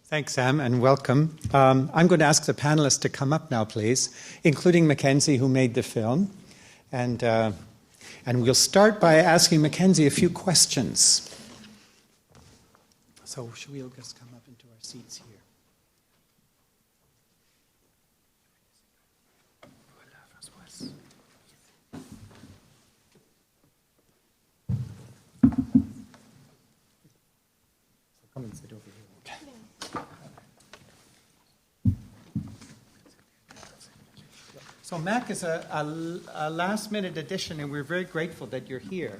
Thanks, Sam, and welcome. I'm going to ask the panelists to come up now, please, including Mackenzie, who made the film. And we'll start by asking Mackenzie a few questions. So should we just come up into our seats here? Voilà, Françoise. So come and sit over here. So Mac is a last-minute addition, and we're very grateful that you're here,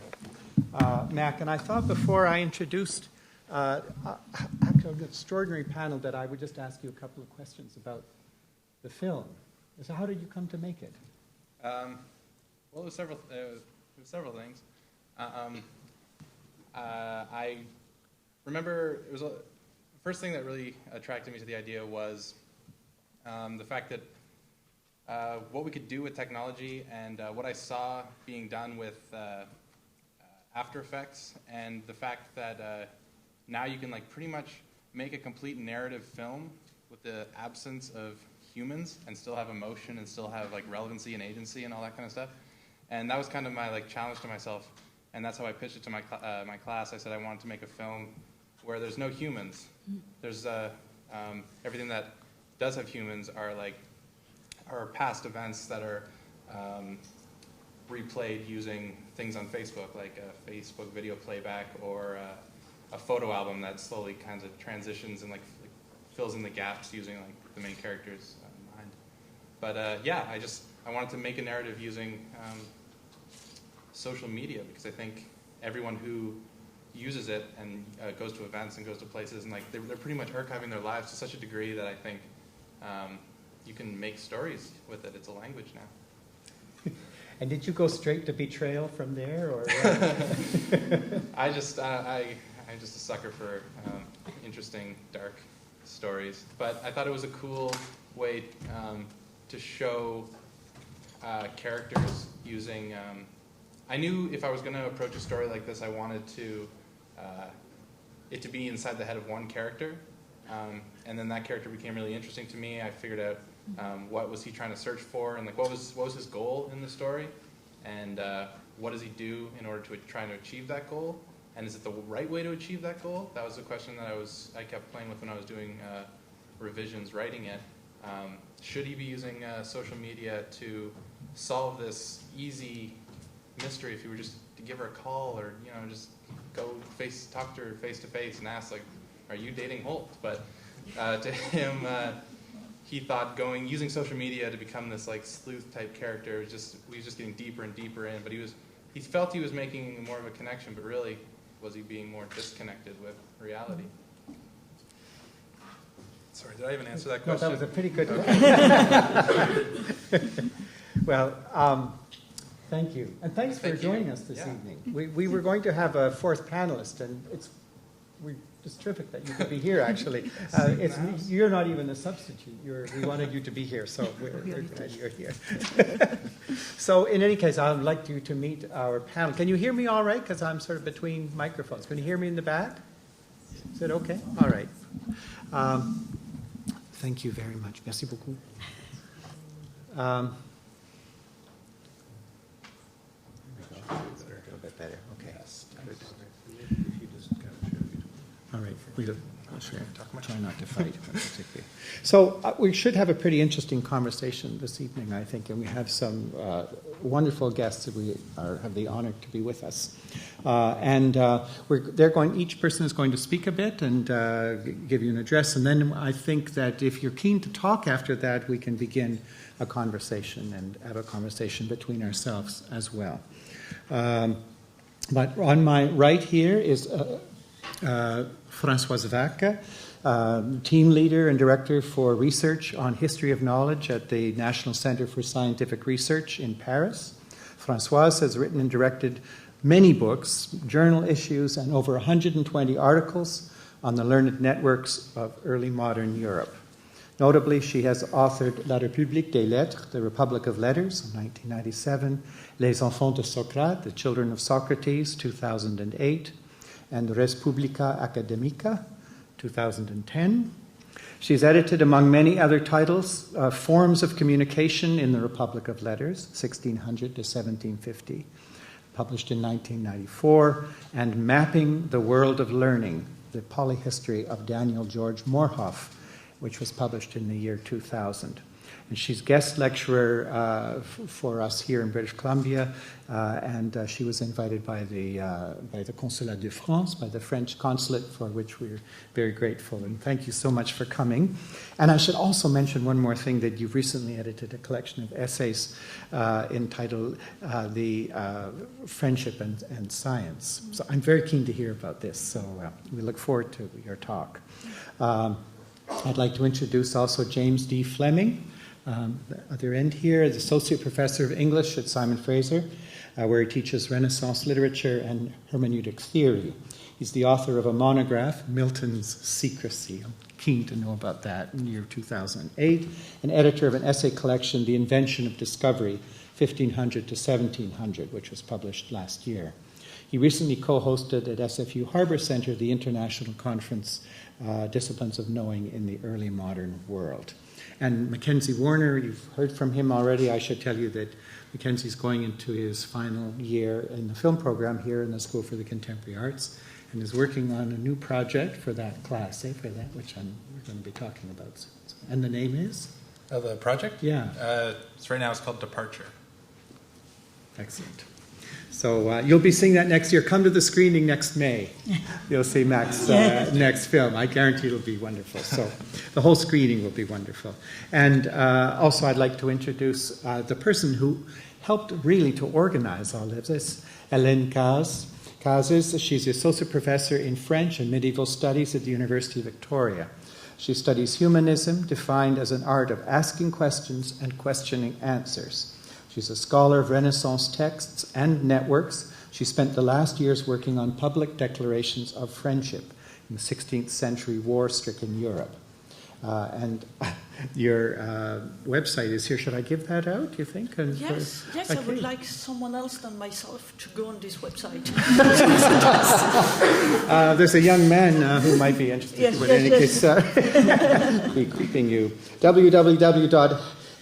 Mac. And I thought before I introduced actually an extraordinary panel that I would just ask you a couple of questions about the film. So how did you come to make it? Well, it was several things. I remember it was the first thing that really attracted me to the idea was the fact that what we could do with technology and what I saw being done with After Effects, and the fact that now you can pretty much make a complete narrative film with the absence of humans and still have emotion and still have relevancy and agency and all that kind of stuff. And that was kind of my challenge to myself, and that's how I pitched it to my class. I said I wanted to make a film where there's no humans. There's everything that does have humans are past events that are replayed using things on Facebook, like a Facebook video playback or a photo album that slowly kind of transitions and fills in the gaps using the main character's mind. But yeah, I wanted to make a narrative using social media, because I think everyone who uses it and goes to events and goes to places and they're pretty much archiving their lives to such a degree that I think you can make stories with it. It's a language now. And did you go straight to betrayal from there, or? I'm just a sucker for interesting, dark stories. But I thought it was a cool way to show characters using. I knew if I was going to approach a story like this, I wanted it to be inside the head of one character. And then that character became really interesting to me. I figured out what was he trying to search for, and what was his goal in the story, and what does he do in order to try to achieve that goal, and is it the right way to achieve that goal? That was a question that I kept playing with when I was doing revisions, writing it. Should he be using social media to solve this easy mystery if he were just to give her a call, or just go talk to her face to face and ask are you dating Holt? But to him, he thought using social media to become this sleuth type character he was just getting deeper and deeper in. But he felt he was making more of a connection, but really was he being more disconnected with reality? Sorry, did I even answer that question? No, that was a pretty good question. Well, thank you, and thanks for joining us this evening. We were going to have a fourth panelist, and it's terrific that you could be here, actually. You're not even a substitute. We wanted you to be here, so we're glad you're here. So in any case, I'd like you to meet our panel. Can you hear me all right? Because I'm sort of between microphones. Can you hear me in the back? Is it okay? All right. Thank you very much. Merci beaucoup. A little bit better. Okay. All right, we'll try not to fight. So we should have a pretty interesting conversation this evening, I think, and we have some wonderful guests that we have the honor to be with us. Each person is going to speak a bit and give you an address, and then I think that if you're keen to talk after that, we can begin a conversation and have a conversation between ourselves as well. But on my right here is Françoise Waquet, team leader and director for research on history of knowledge at the National Center for Scientific Research in Paris. Françoise has written and directed many books, journal issues, and over 120 articles on the learned networks of early modern Europe. Notably, she has authored La République des Lettres, the Republic of Letters, in 1997, Les Enfants de Socrate, the Children of Socrates, 2008, and Respublica academica, 2010, She's edited, among many other titles, Forms of Communication in the Republic of Letters, 1600 to 1750, published in 1994, and Mapping the World of Learning, the Polyhistory of Daniel George Morhof, which was published in the year 2000. And she's guest lecturer for us here in British Columbia, and she was invited by the Consulat de France, by the French Consulate, for which we're very grateful. And thank you so much for coming. And I should also mention one more thing, that you've recently edited a collection of essays entitled The Friendship and Science. So I'm very keen to hear about this, so we look forward to your talk. I'd like to introduce also James D. Fleming, the other end here, the Associate Professor of English at Simon Fraser, where he teaches Renaissance literature and hermeneutic theory. He's the author of a monograph, Milton's Secrecy. I'm keen to know about that, in the year 2008, and editor of an essay collection, The Invention of Discovery, 1500 to 1700, which was published last year. He recently co-hosted at SFU Harbor Center the International Conference, Disciplines of Knowing in the Early Modern World. And Mackenzie Warner, you've heard from him already. I should tell you that Mackenzie's going into his final year in the film program here in the School for the Contemporary Arts, and is working on a new project for that class, for that, which we're going to be talking about soon. And the name is? The project? Yeah. So right now it's called Departure. Excellent. So you'll be seeing that next year. Come to the screening next May. You'll see Mac's next film. I guarantee it'll be wonderful. So the whole screening will be wonderful. And also I'd like to introduce the person who helped really to organize all of this, Hélène Cazes. She's the Associate Professor in French and Medieval Studies at the University of Victoria. She studies humanism, defined as an art of asking questions and questioning answers. She's a scholar of Renaissance texts and networks. She spent the last years working on public declarations of friendship in the 16th century war-stricken Europe. And your website is here. Should I give that out, do you think? Yes, okay. I would like someone else than myself to go on this website. There's a young man who might be interested. Yes, but in any case, be keeping you.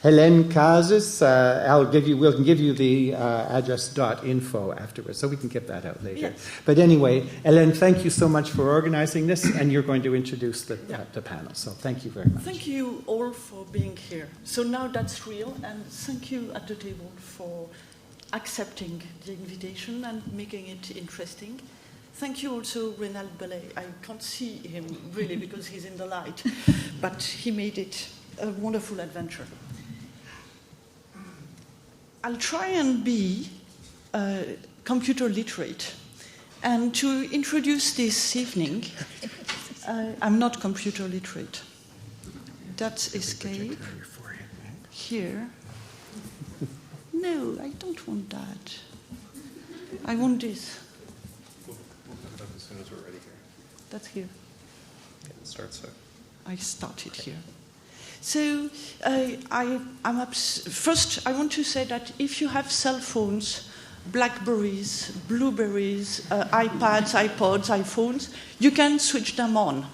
Hélène Cazes, we'll give you the address .info afterwards, so we can get that out later. Yes. But anyway, Hélène, thank you so much for organizing this, and you're going to introduce the panel. So thank you very much. Thank you all for being here. So now that's real, and thank you at the table for accepting the invitation and making it interesting. Thank you also, Reynald Bellet. I can't see him really because he's in the light, but he made it a wonderful adventure. I'll try and be computer literate. And to introduce this evening, I'm not computer literate. That's escape. Here. No, I don't want that. I want this. We'll pick it up as soon as we're ready here. That's here. Yeah, it starts so. I started here. So first, I want to say that if you have cell phones, Blackberries, Blueberries, iPads, iPods, iPhones, you can switch them on,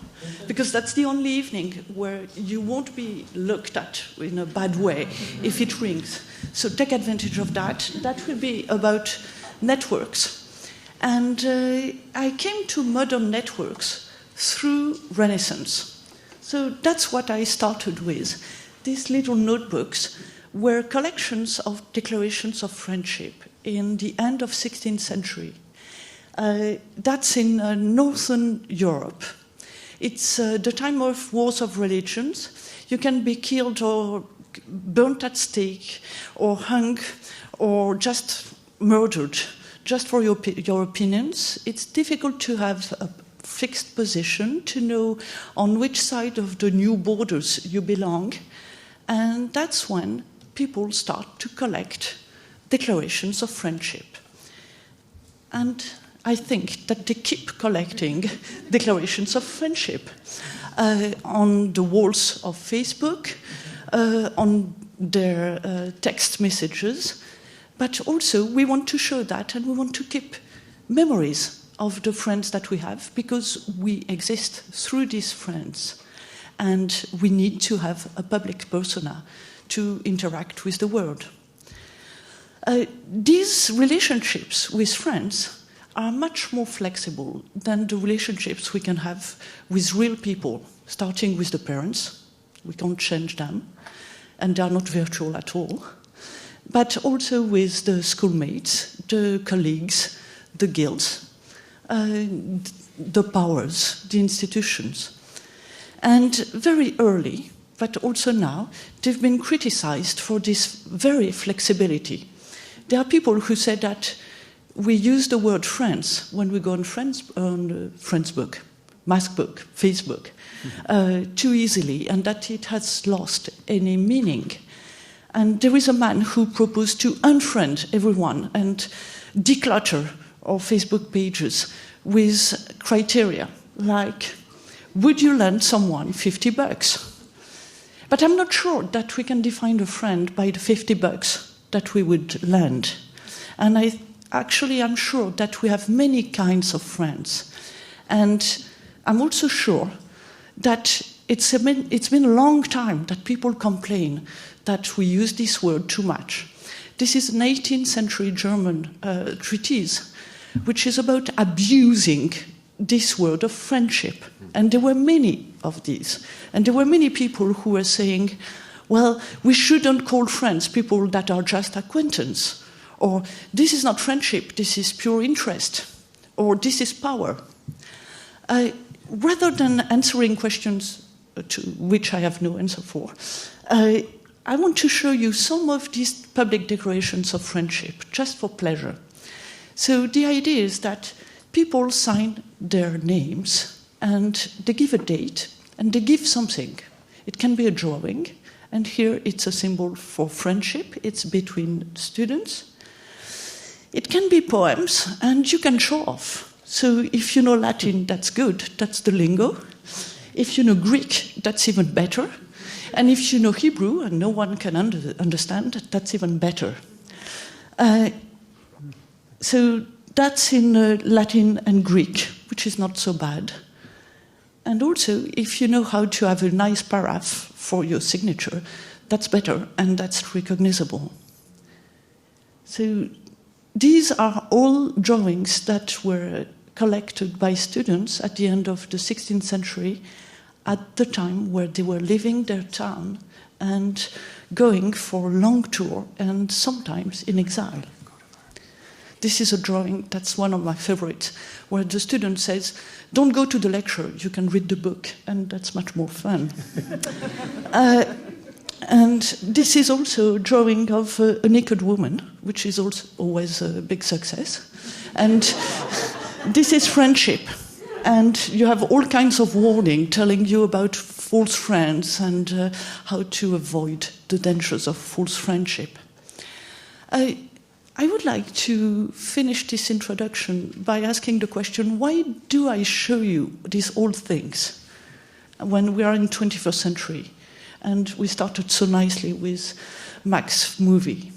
because that's the only evening where you won't be looked at in a bad way if it rings. So take advantage of that. That will be about networks. And I came to modern networks through Renaissance. So that's what I started with. These little notebooks were collections of declarations of friendship in the end of 16th century. That's in Northern Europe. It's the time of wars of religions. You can be killed or burnt at stake or hung or just murdered just for your opinions. It's difficult to have a fixed position, to know on which side of the new borders you belong. And that's when people start to collect declarations of friendship. And I think that they keep collecting declarations of friendship on the walls of Facebook, on their text messages. But also we want to show that, and we want to keep memories of the friends that we have, because we exist through these friends. and we need to have a public persona to interact with the world. These relationships with friends are much more flexible than the relationships we can have with real people, starting with the parents. We can't change them, and they are not virtual at all. But also with the schoolmates, the colleagues, the guilds, the powers, the institutions. And very early, but also now, they've been criticized for this very flexibility. There are people who say that we use the word friends when we go on Friendsbook, Maskbook, Facebook, too easily, and that it has lost any meaning. And there is a man who proposed to unfriend everyone and declutter our Facebook pages with criteria like, would you lend someone $50? But I'm not sure that we can define a friend by the $50 that we would lend. And I'm sure that we have many kinds of friends. And I'm also sure that it's been a long time that people complain that we use this word too much. This is an 18th century German treatise, which is about abusing this word of friendship. And there were many of these. And there were many people who were saying, well, we shouldn't call friends people that are just acquaintance. Or this is not friendship, this is pure interest. Or this is power. Rather than answering questions to which I have no answer for, I want to show you some of these public declarations of friendship, just for pleasure. So the idea is that people sign their names and they give a date and they give something. It can be a drawing, and here it's a symbol for friendship. It's between students. It can be poems, and you can show off. So if you know Latin, that's good. That's the lingo. If you know Greek, that's even better. And if you know Hebrew, and no one can understand, that's even better. So that's in Latin and Greek, which is not so bad. And also, if you know how to have a nice paraph for your signature, that's better, and that's recognizable. So these are all drawings that were collected by students at the end of the 16th century, at the time where they were leaving their town and going for a long tour, and sometimes in exile. This is a drawing, that's one of my favorites, where the student says, don't go to the lecture, you can read the book, and that's much more fun. And this is also a drawing of a naked woman, which is also always a big success. And this is friendship. And you have all kinds of warning telling you about false friends and how to avoid the dangers of false friendship. I would like to finish this introduction by asking the question, why do I show you these old things when we are in the 21st century? And we started so nicely with Mac's movie.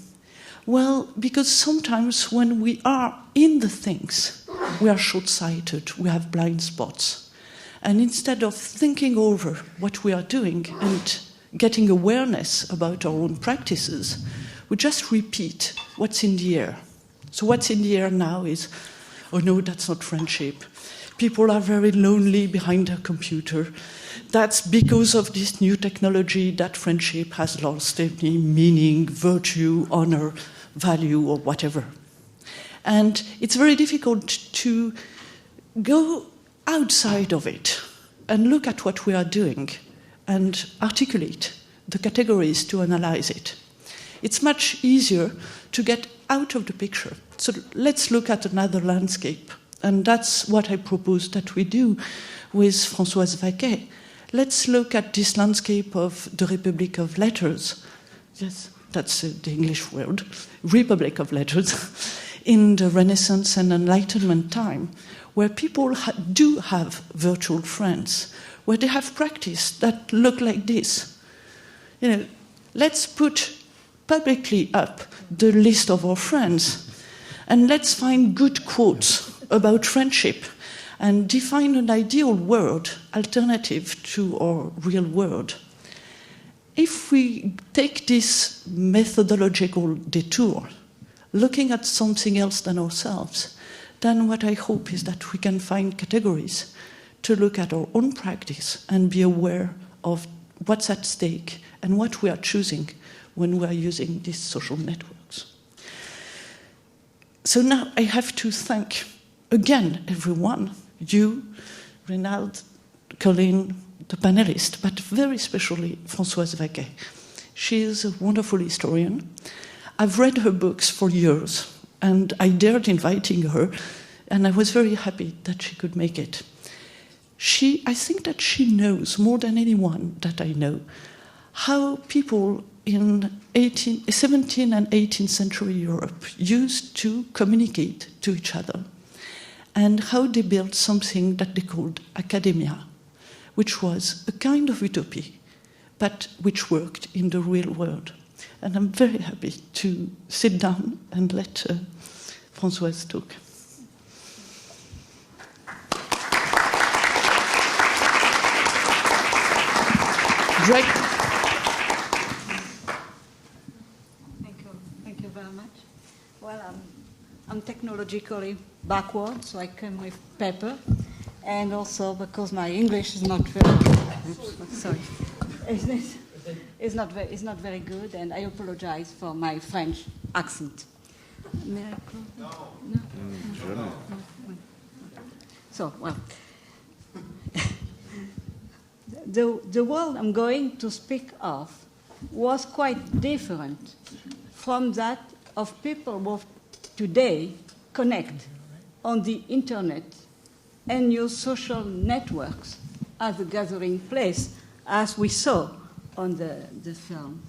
Well, because sometimes when we are in the things, we are short-sighted, we have blind spots. And instead of thinking over what we are doing and getting awareness about our own practices, we just repeat what's in the air. So what's in the air now is, oh no, that's not friendship. People are very lonely behind their computer. That's because of this new technology that friendship has lost any meaning, virtue, honor, value, or whatever. And it's very difficult to go outside of it and look at what we are doing and articulate the categories to analyze it. It's much easier to get out of the picture. So let's look at another landscape. And that's what I propose that we do with Françoise Waquet. Let's look at this landscape of the République of Letters. Yes, that's the English word. Republic of Letters. In the Renaissance and Enlightenment time, where people do have virtual friends, where they have practice that look like this. You know, let's put publicly up the list of our friends, and let's find good quotes about friendship, and define an ideal world alternative to our real world. If we take this methodological detour, looking at something else than ourselves, then what I hope is that we can find categories to look at our own practice and be aware of what's at stake and what we are choosing when we are using these social networks. So now I have to thank again everyone, you, Reynald, Colin, the panelists, but very especially Françoise Waquet. She is a wonderful historian. I've read her books for years, and I dared inviting her, and I was very happy that she could make it. I think that she knows, more than anyone that I know, how people in 17th and 18th century Europe used to communicate to each other, and how they built something that they called academia, which was a kind of utopia, but which worked in the real world. And I'm very happy to sit down and let Françoise talk. Thank you very much. Well, I'm technologically backward, so I come with paper, and also because my English is not very is not very good, and I apologize for my French accent. No. So, well, the world I'm going to speak of was quite different from that of people who today connect on the internet and use social networks as a gathering place, as we saw on the film.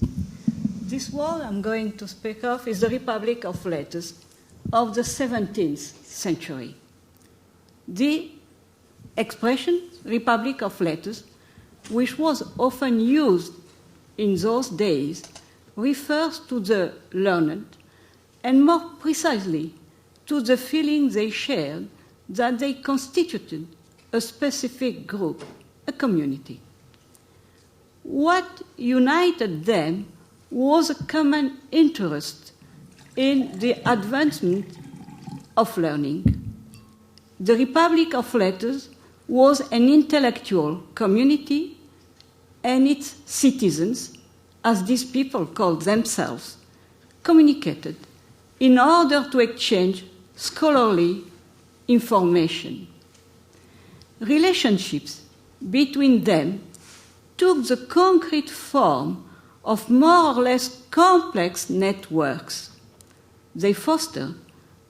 This world I'm going to speak of is the Republic of Letters of the 17th century. The expression Republic of Letters, which was often used in those days, refers to the learned, and more precisely to the feeling they shared that they constituted a specific group, a community. What united them was a common interest in the advancement of learning. The Republic of Letters was an intellectual community, and its citizens, as these people called themselves, communicated in order to exchange scholarly information. Relationships between them took the concrete form of more or less complex networks. They fostered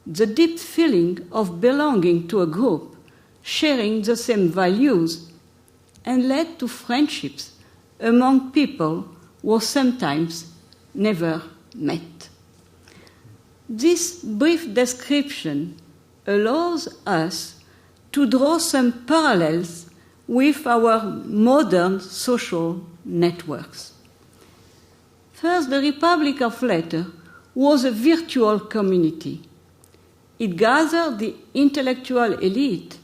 the deep feeling of belonging to a group, sharing the same values, and led to friendships among people who sometimes never met. This brief description allows us to draw some parallels with our modern social networks. First, the Republic of Letters was a virtual community. It gathered the intellectual elite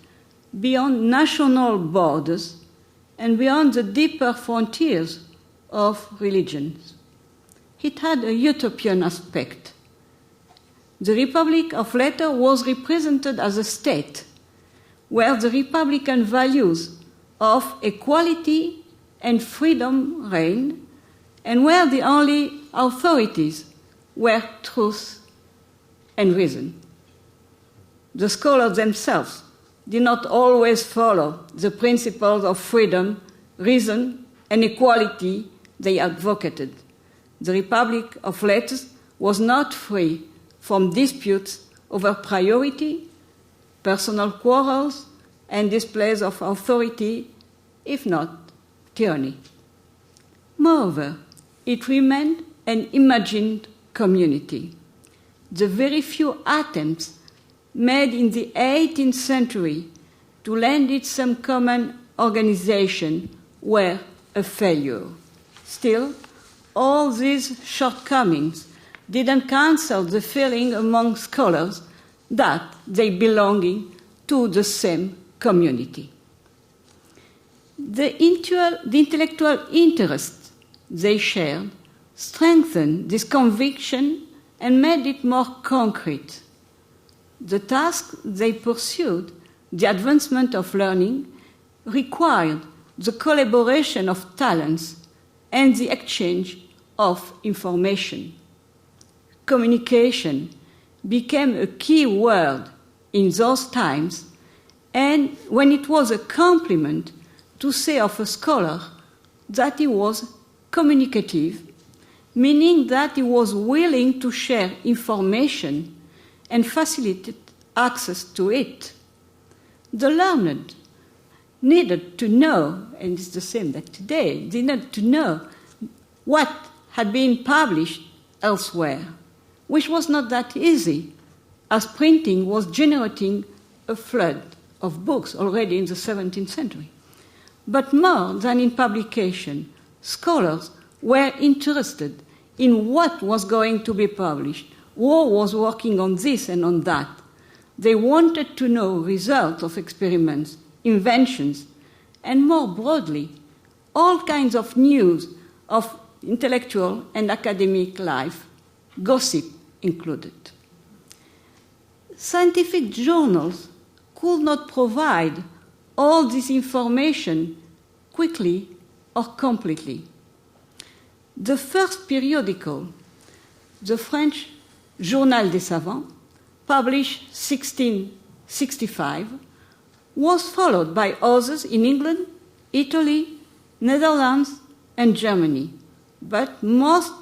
beyond national borders and beyond the deeper frontiers of religions. It had a utopian aspect. The Republic of Letters was represented as a state where the republican values of equality and freedom reigned, and where the only authorities were truth and reason. The scholars themselves did not always follow the principles of freedom, reason, and equality they advocated. The Republic of Letters was not free from disputes over priority, personal quarrels, and displays of authority, if not tyranny. Moreover, it remained an imagined community. The very few attempts made in the 18th century to lend it some common organization were a failure. Still, all these shortcomings didn't cancel the feeling among scholars that they belonged to the same community. The intellectual interest they shared strengthened this conviction and made it more concrete. The task they pursued, the advancement of learning, required the collaboration of talents and the exchange of information. Communication became a key word in those times, and when it was a compliment to say of a scholar that he was communicative, meaning that he was willing to share information and facilitate access to it. The learned needed to know, and it's the same that today, they needed to know what had been published elsewhere, which was not that easy, as printing was generating a flood of books already in the 17th century. But more than in publication, scholars were interested in what was going to be published, who was working on this and on that. They wanted to know results of experiments, inventions, and more broadly, all kinds of news of intellectual and academic life, gossip included. Scientific journals could not provide all this information quickly or completely. The first periodical, the French Journal des Savants, published 1665, was followed by others in England, Italy, Netherlands, and Germany. But most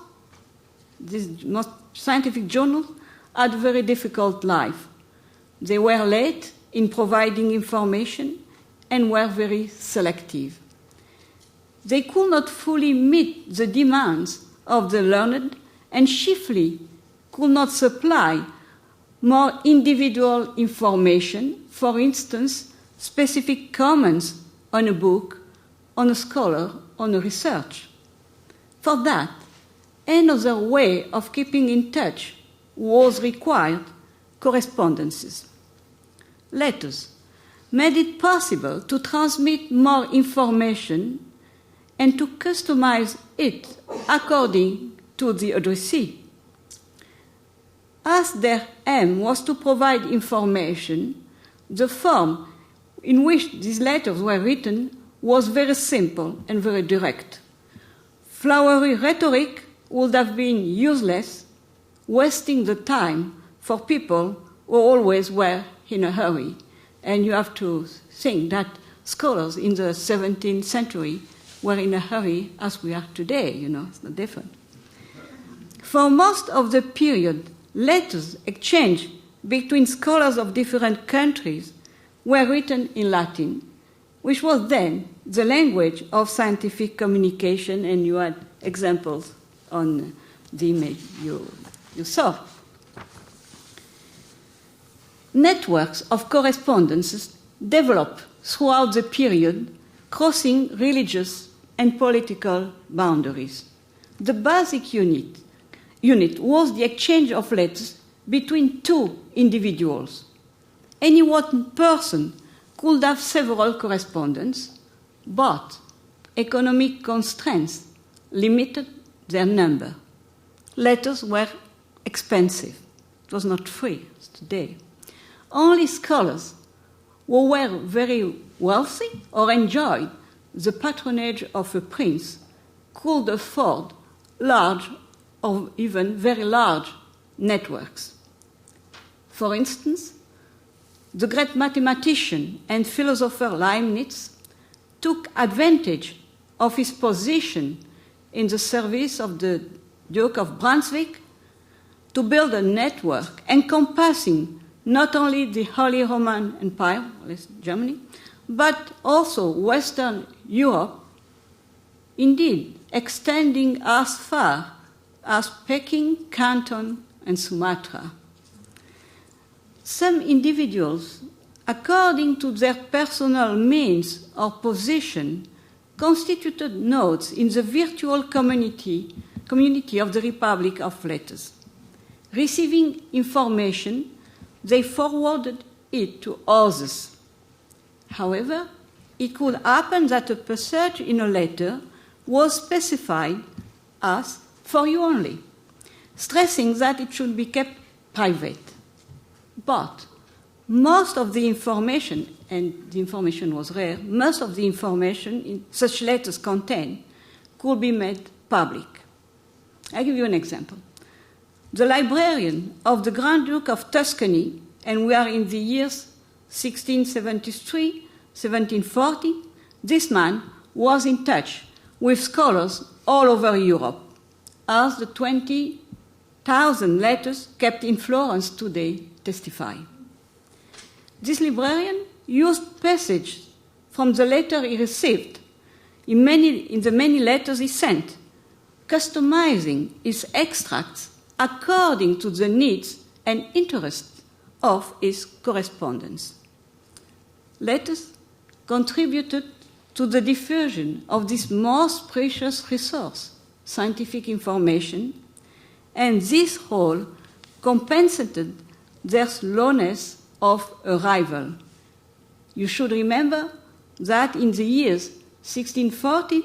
scientific journals had a very difficult life. They were late in providing information and were very selective. They could not fully meet the demands of the learned and chiefly could not supply more individual information, for instance, specific comments on a book, on a scholar, on a research. For that, another way of keeping in touch was required: correspondences. Letters made it possible to transmit more information and to customize it according to the addressee. As their aim was to provide information, the form in which these letters were written was very simple and very direct. Flowery rhetoric would have been useless, wasting the time for people who always were in a hurry. And you have to think that scholars in the 17th century were in a hurry as we are today, it's not different. For most of the period, letters exchanged between scholars of different countries were written in Latin, which was then the language of scientific communication, and you had examples on the image you saw. Networks of correspondences developed throughout the period, crossing religious and political boundaries. The basic unit was the exchange of letters between two individuals. Any one person could have several correspondents, but economic constraints limited their number. Letters were expensive. It was not free as today. Only scholars who were very wealthy or enjoyed the patronage of a prince could afford large or even very large networks. For instance, the great mathematician and philosopher Leibniz took advantage of his position in the service of the Duke of Brunswick to build a network encompassing not only the Holy Roman Empire, Germany, but also Western Europe, indeed extending as far as Peking, Canton, and Sumatra. Some individuals, according to their personal means or position, constituted nodes in the virtual community of the Republic of Letters. Receiving information, they forwarded it to others. However, it could happen that a passage in a letter was specified as for you only, stressing that it should be kept private. But most of the information, and the information was rare, most of the information in such letters contained could be made public. I'll give you an example. The librarian of the Grand Duke of Tuscany, and we are in the years 1673, 1740, this man was in touch with scholars all over Europe, as the 20,000 letters kept in Florence today testify. This librarian used passages from the letter he received in the many letters he sent, customizing his extracts according to the needs and interests of his correspondents. Letters contributed to the diffusion of this most precious resource, scientific information, and this role compensated their slowness of arrival. You should remember that in the years 1640,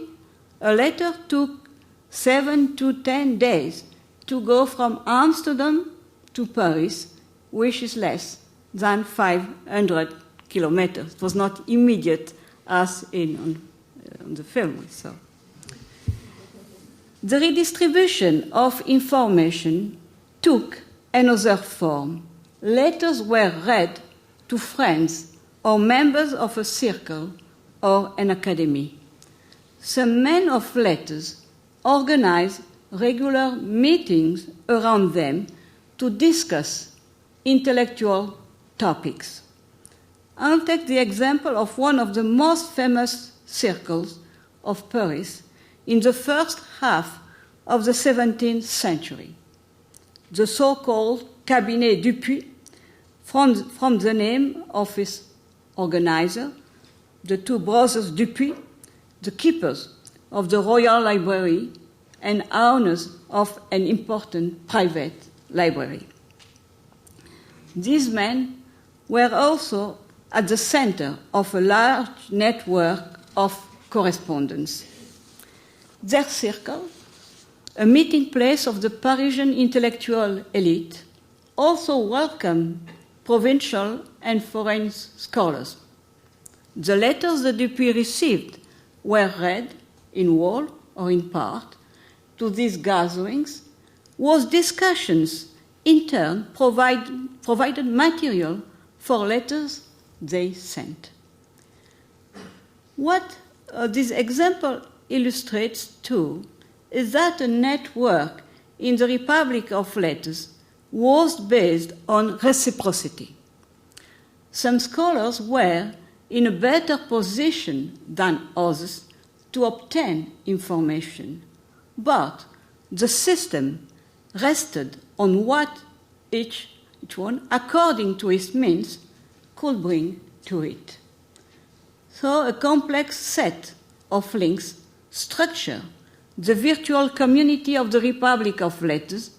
a letter took 7 to 10 days to go from Amsterdam to Paris, which is less than 500 kilometers. It was not immediate as on the film we saw. The redistribution of information took another form. Letters were read to friends or members of a circle or an academy. Some men of letters organized regular meetings around them to discuss intellectual topics. I'll take the example of one of the most famous circles of Paris in the first half of the 17th century, the so-called Cabinet Dupuis, from the name of its organizer, the two brothers Dupuis, the keepers of the Royal Library and owners of an important private library. These men were also at the center of a large network of correspondence. Their circle, a meeting place of the Parisian intellectual elite, also welcomed provincial and foreign scholars. The letters the Dupuis received were read in whole or in part to these gatherings, whose discussions in turn provided material for letters they sent. What this example illustrates too is that a network in the Republic of Letters was based on reciprocity. Some scholars were in a better position than others to obtain information, but the system rested on what each one, according to his means, could bring to it. So a complex set of links structure the virtual community of the Republic of Letters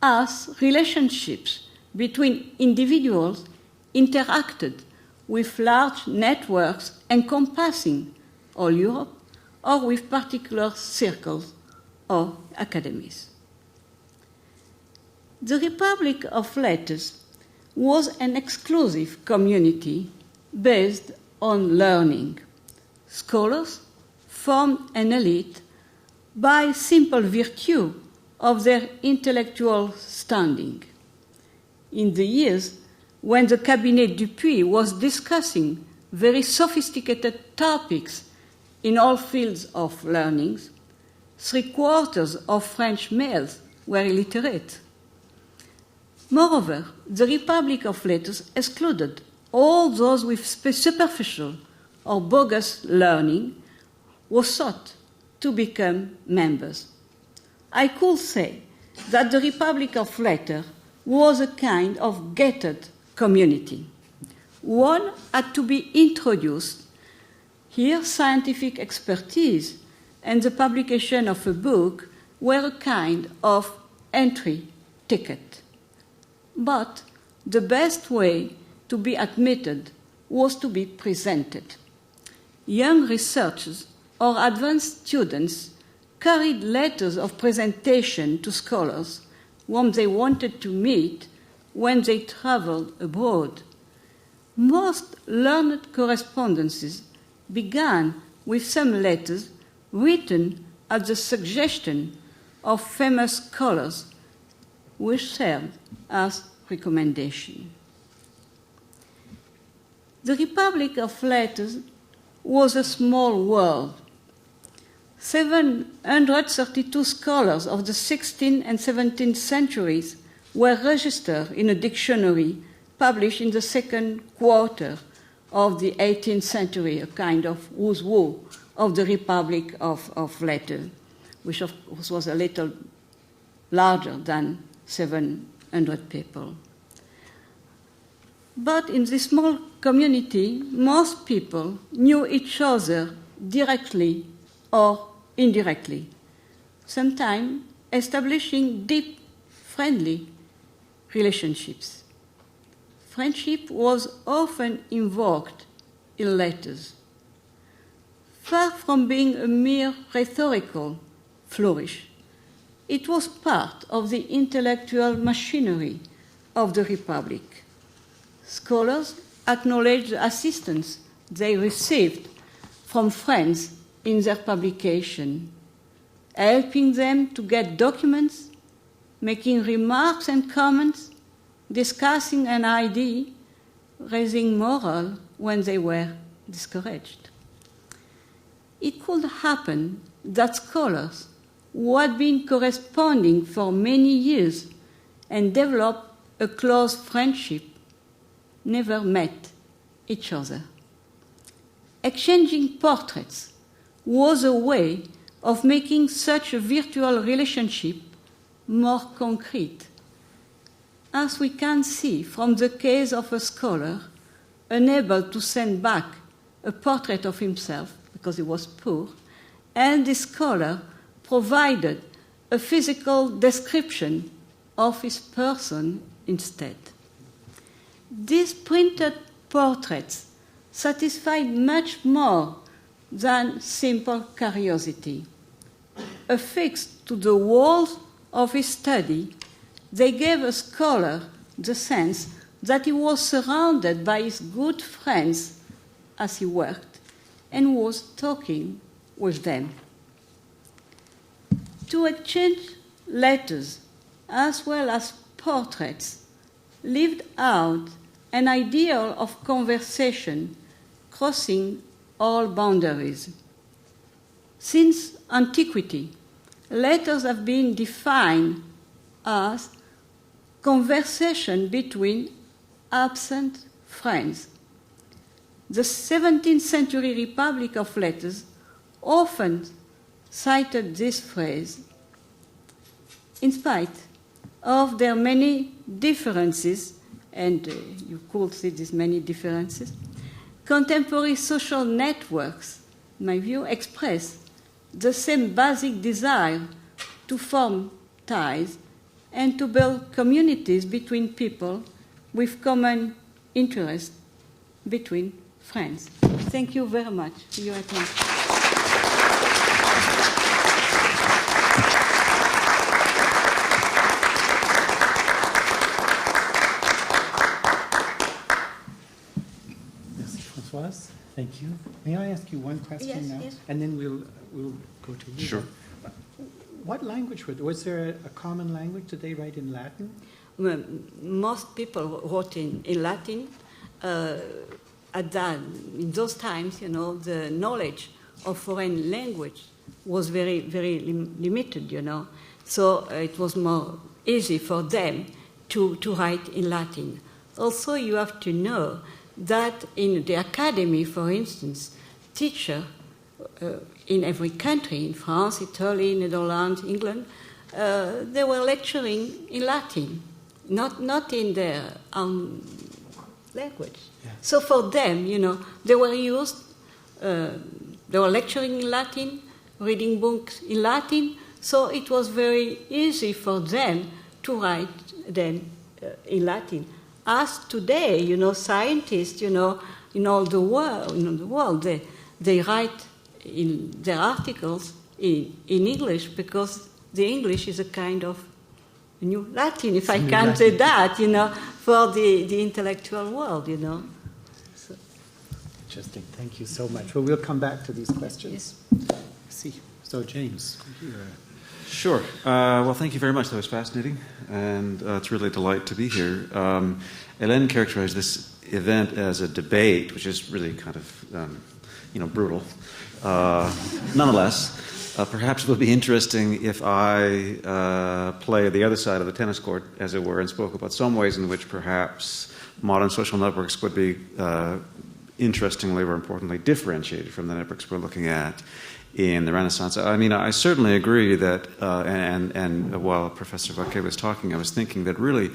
as relationships between individuals interacted with large networks encompassing all Europe or with particular circles or academies. The Republic of Letters was an exclusive community based on learning. Scholars formed an elite by simple virtue of their intellectual standing. In the years when the Cabinet Dupuis was discussing very sophisticated topics in all fields of learning, 3/4 of French males were illiterate. Moreover, the Republic of Letters excluded all those with superficial or bogus learning who sought to become members. I could say that the Republic of Letters was a kind of gated community. One had to be introduced. Here, scientific expertise and the publication of a book were a kind of entry ticket. But the best way to be admitted was to be presented. Young researchers or advanced students carried letters of presentation to scholars whom they wanted to meet when they traveled abroad. Most learned correspondences began with some letters written at the suggestion of famous scholars, which served as recommendation. The Republic of Letters was a small world. 732 scholars of the 16th and 17th centuries were registered in a dictionary published in the second quarter of the 18th century, a kind of who's who of the Republic of Letters, which of course was a little larger than 700 people. But in this small community, most people knew each other directly or indirectly, sometimes establishing deep, friendly relationships. Friendship was often invoked in letters. Far from being a mere rhetorical flourish, it was part of the intellectual machinery of the Republic. Scholars acknowledged the assistance they received from friends in their publication, helping them to get documents, making remarks and comments, discussing an idea, raising morale when they were discouraged. It could happen that scholars who had been corresponding for many years and developed a close friendship never met each other. Exchanging portraits was a way of making such a virtual relationship more concrete. As we can see from the case of a scholar unable to send back a portrait of himself because he was poor, and the scholar provided a physical description of his person instead. These printed portraits satisfied much more than simple curiosity. Affixed to the walls of his study, they gave a scholar the sense that he was surrounded by his good friends as he worked and was talking with them. To exchange letters as well as portraits lived out an ideal of conversation crossing all boundaries. Since antiquity, letters have been defined as conversation between absent friends. The 17th century Republic of Letters often cited this phrase. In spite of their many differences, and you could see these many differences, contemporary social networks, in my view, express the same basic desire to form ties and to build communities between people with common interests between friends. Thank you very much for your attention. Françoise, thank you. May I ask you one question now? Yes. And then we'll go to you. Sure. What language was there a common language? Did they write in Latin? Well, most people wrote in Latin. In those times, the knowledge of foreign language was very, very limited, So it was more easy for them to write in Latin. Also, you have to know that in the academy, for instance, teachers in every country, in France, Italy, Netherlands, England, they were lecturing in Latin, not in their own language. Yeah. So for them, they were they were lecturing in Latin, reading books in Latin, so it was very easy for them to write them in Latin. As today, scientists, in all the world. They write in their articles in English because the English is a kind of new Latin, if I can say that, for the intellectual world, So. Interesting. Thank you so much. Well, we'll come back to these questions. See. So, James. Sure. Well, thank you very much. That was fascinating, and it's really a delight to be here. Hélène characterized this event as a debate, which is really kind of, brutal. Nonetheless, perhaps it would be interesting if I play the other side of the tennis court, as it were, and spoke about some ways in which perhaps modern social networks would be interestingly or importantly differentiated from the networks we're looking at in the Renaissance. I mean, I certainly agree that, and while Professor Waquet was talking, I was thinking that really,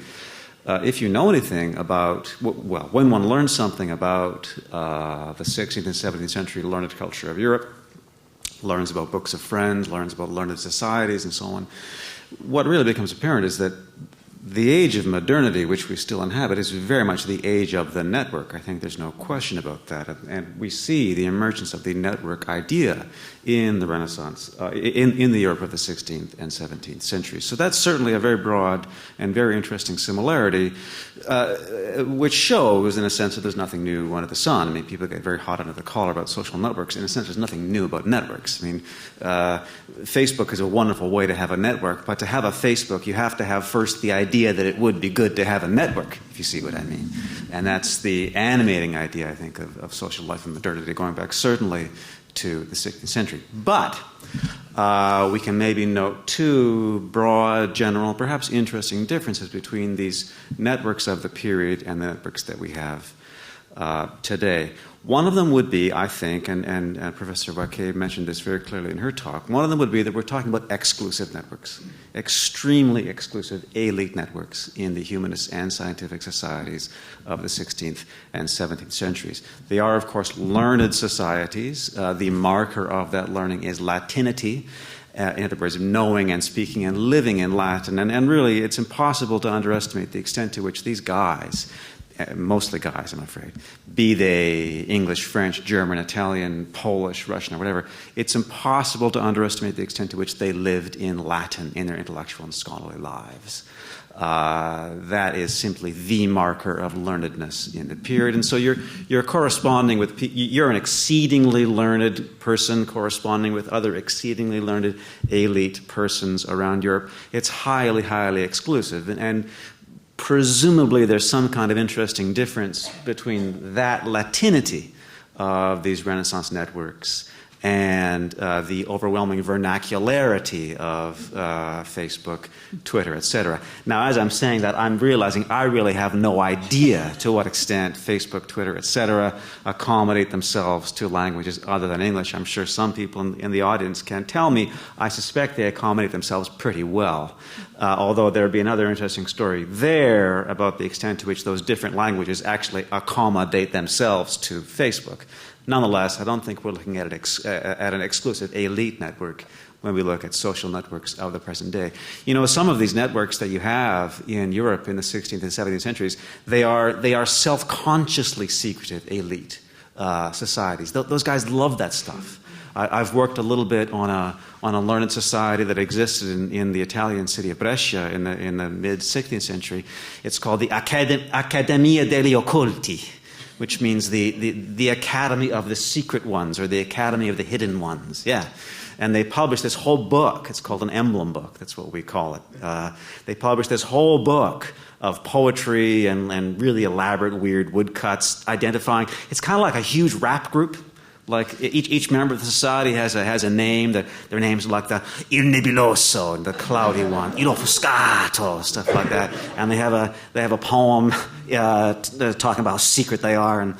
if you know anything about, well, when one learns something about the 16th and 17th century learned culture of Europe, learns about books of friends, learns about learned societies and so on, what really becomes apparent is that the age of modernity, which we still inhabit, is very much the age of the network. I think there's no question about that. And we see the emergence of the network idea in the Renaissance, in the Europe of the 16th and 17th centuries. So that's certainly a very broad and very interesting similarity, which shows, in a sense, that there's nothing new under the sun. I mean, people get very hot under the collar about social networks. In a sense, there's nothing new about networks. I mean, Facebook is a wonderful way to have a network, but to have a Facebook, you have to have first the idea that it would be good to have a network, if you see what I mean. And that's the animating idea, I think, of social life and modernity, going back certainly to the 16th century. But we can maybe note two broad, general, perhaps interesting differences between these networks of the period and the networks that we have today. One of them would be, I think, and Professor Waquet mentioned this very clearly in her talk, one of them would be that we're talking about exclusive networks, extremely exclusive elite networks in the humanist and scientific societies of the 16th and 17th centuries. They are, of course, learned societies. The marker of that learning is Latinity. In other words, knowing and speaking and living in Latin. And really, it's impossible to underestimate the extent to which these guys, mostly guys, I'm afraid, be they English, French, German, Italian, Polish, Russian, or whatever, it's impossible to underestimate the extent to which they lived in Latin in their intellectual and scholarly lives. That is simply the marker of learnedness in the period. And so you're corresponding with, you're an exceedingly learned person corresponding with other exceedingly learned elite persons around Europe. It's highly, highly exclusive. And presumably there's some kind of interesting difference between that Latinity of these Renaissance networks and the overwhelming vernacularity of Facebook, Twitter, etc. Now, as I'm saying that, I'm realizing I really have no idea to what extent Facebook, Twitter, etc. accommodate themselves to languages other than English. I'm sure some people in the audience can tell me. I suspect they accommodate themselves pretty well, although there would be another interesting story there about the extent to which those different languages actually accommodate themselves to Facebook. Nonetheless, I don't think we're looking at an exclusive elite network when we look at social networks of the present day. You know, some of these networks that you have in Europe in the 16th and 17th centuries, they are self-consciously secretive elite societies. Those guys love that stuff. I've worked a little bit on a learned society that existed in the Italian city of Brescia in the mid-16th century. It's called the Accademia degli Occulti, which means the Academy of the Secret Ones, or the Academy of the Hidden Ones. Yeah. And they published this whole book. It's called an emblem book. That's what we call it. They published this whole book of poetry and really elaborate, weird woodcuts identifying. It's kind of like a huge rap group. Like each member of the society has a name. Their names are like the Il Nebuloso, the cloudy one, Il Offuscato, stuff like that. And they have a poem talking about how secret they are, and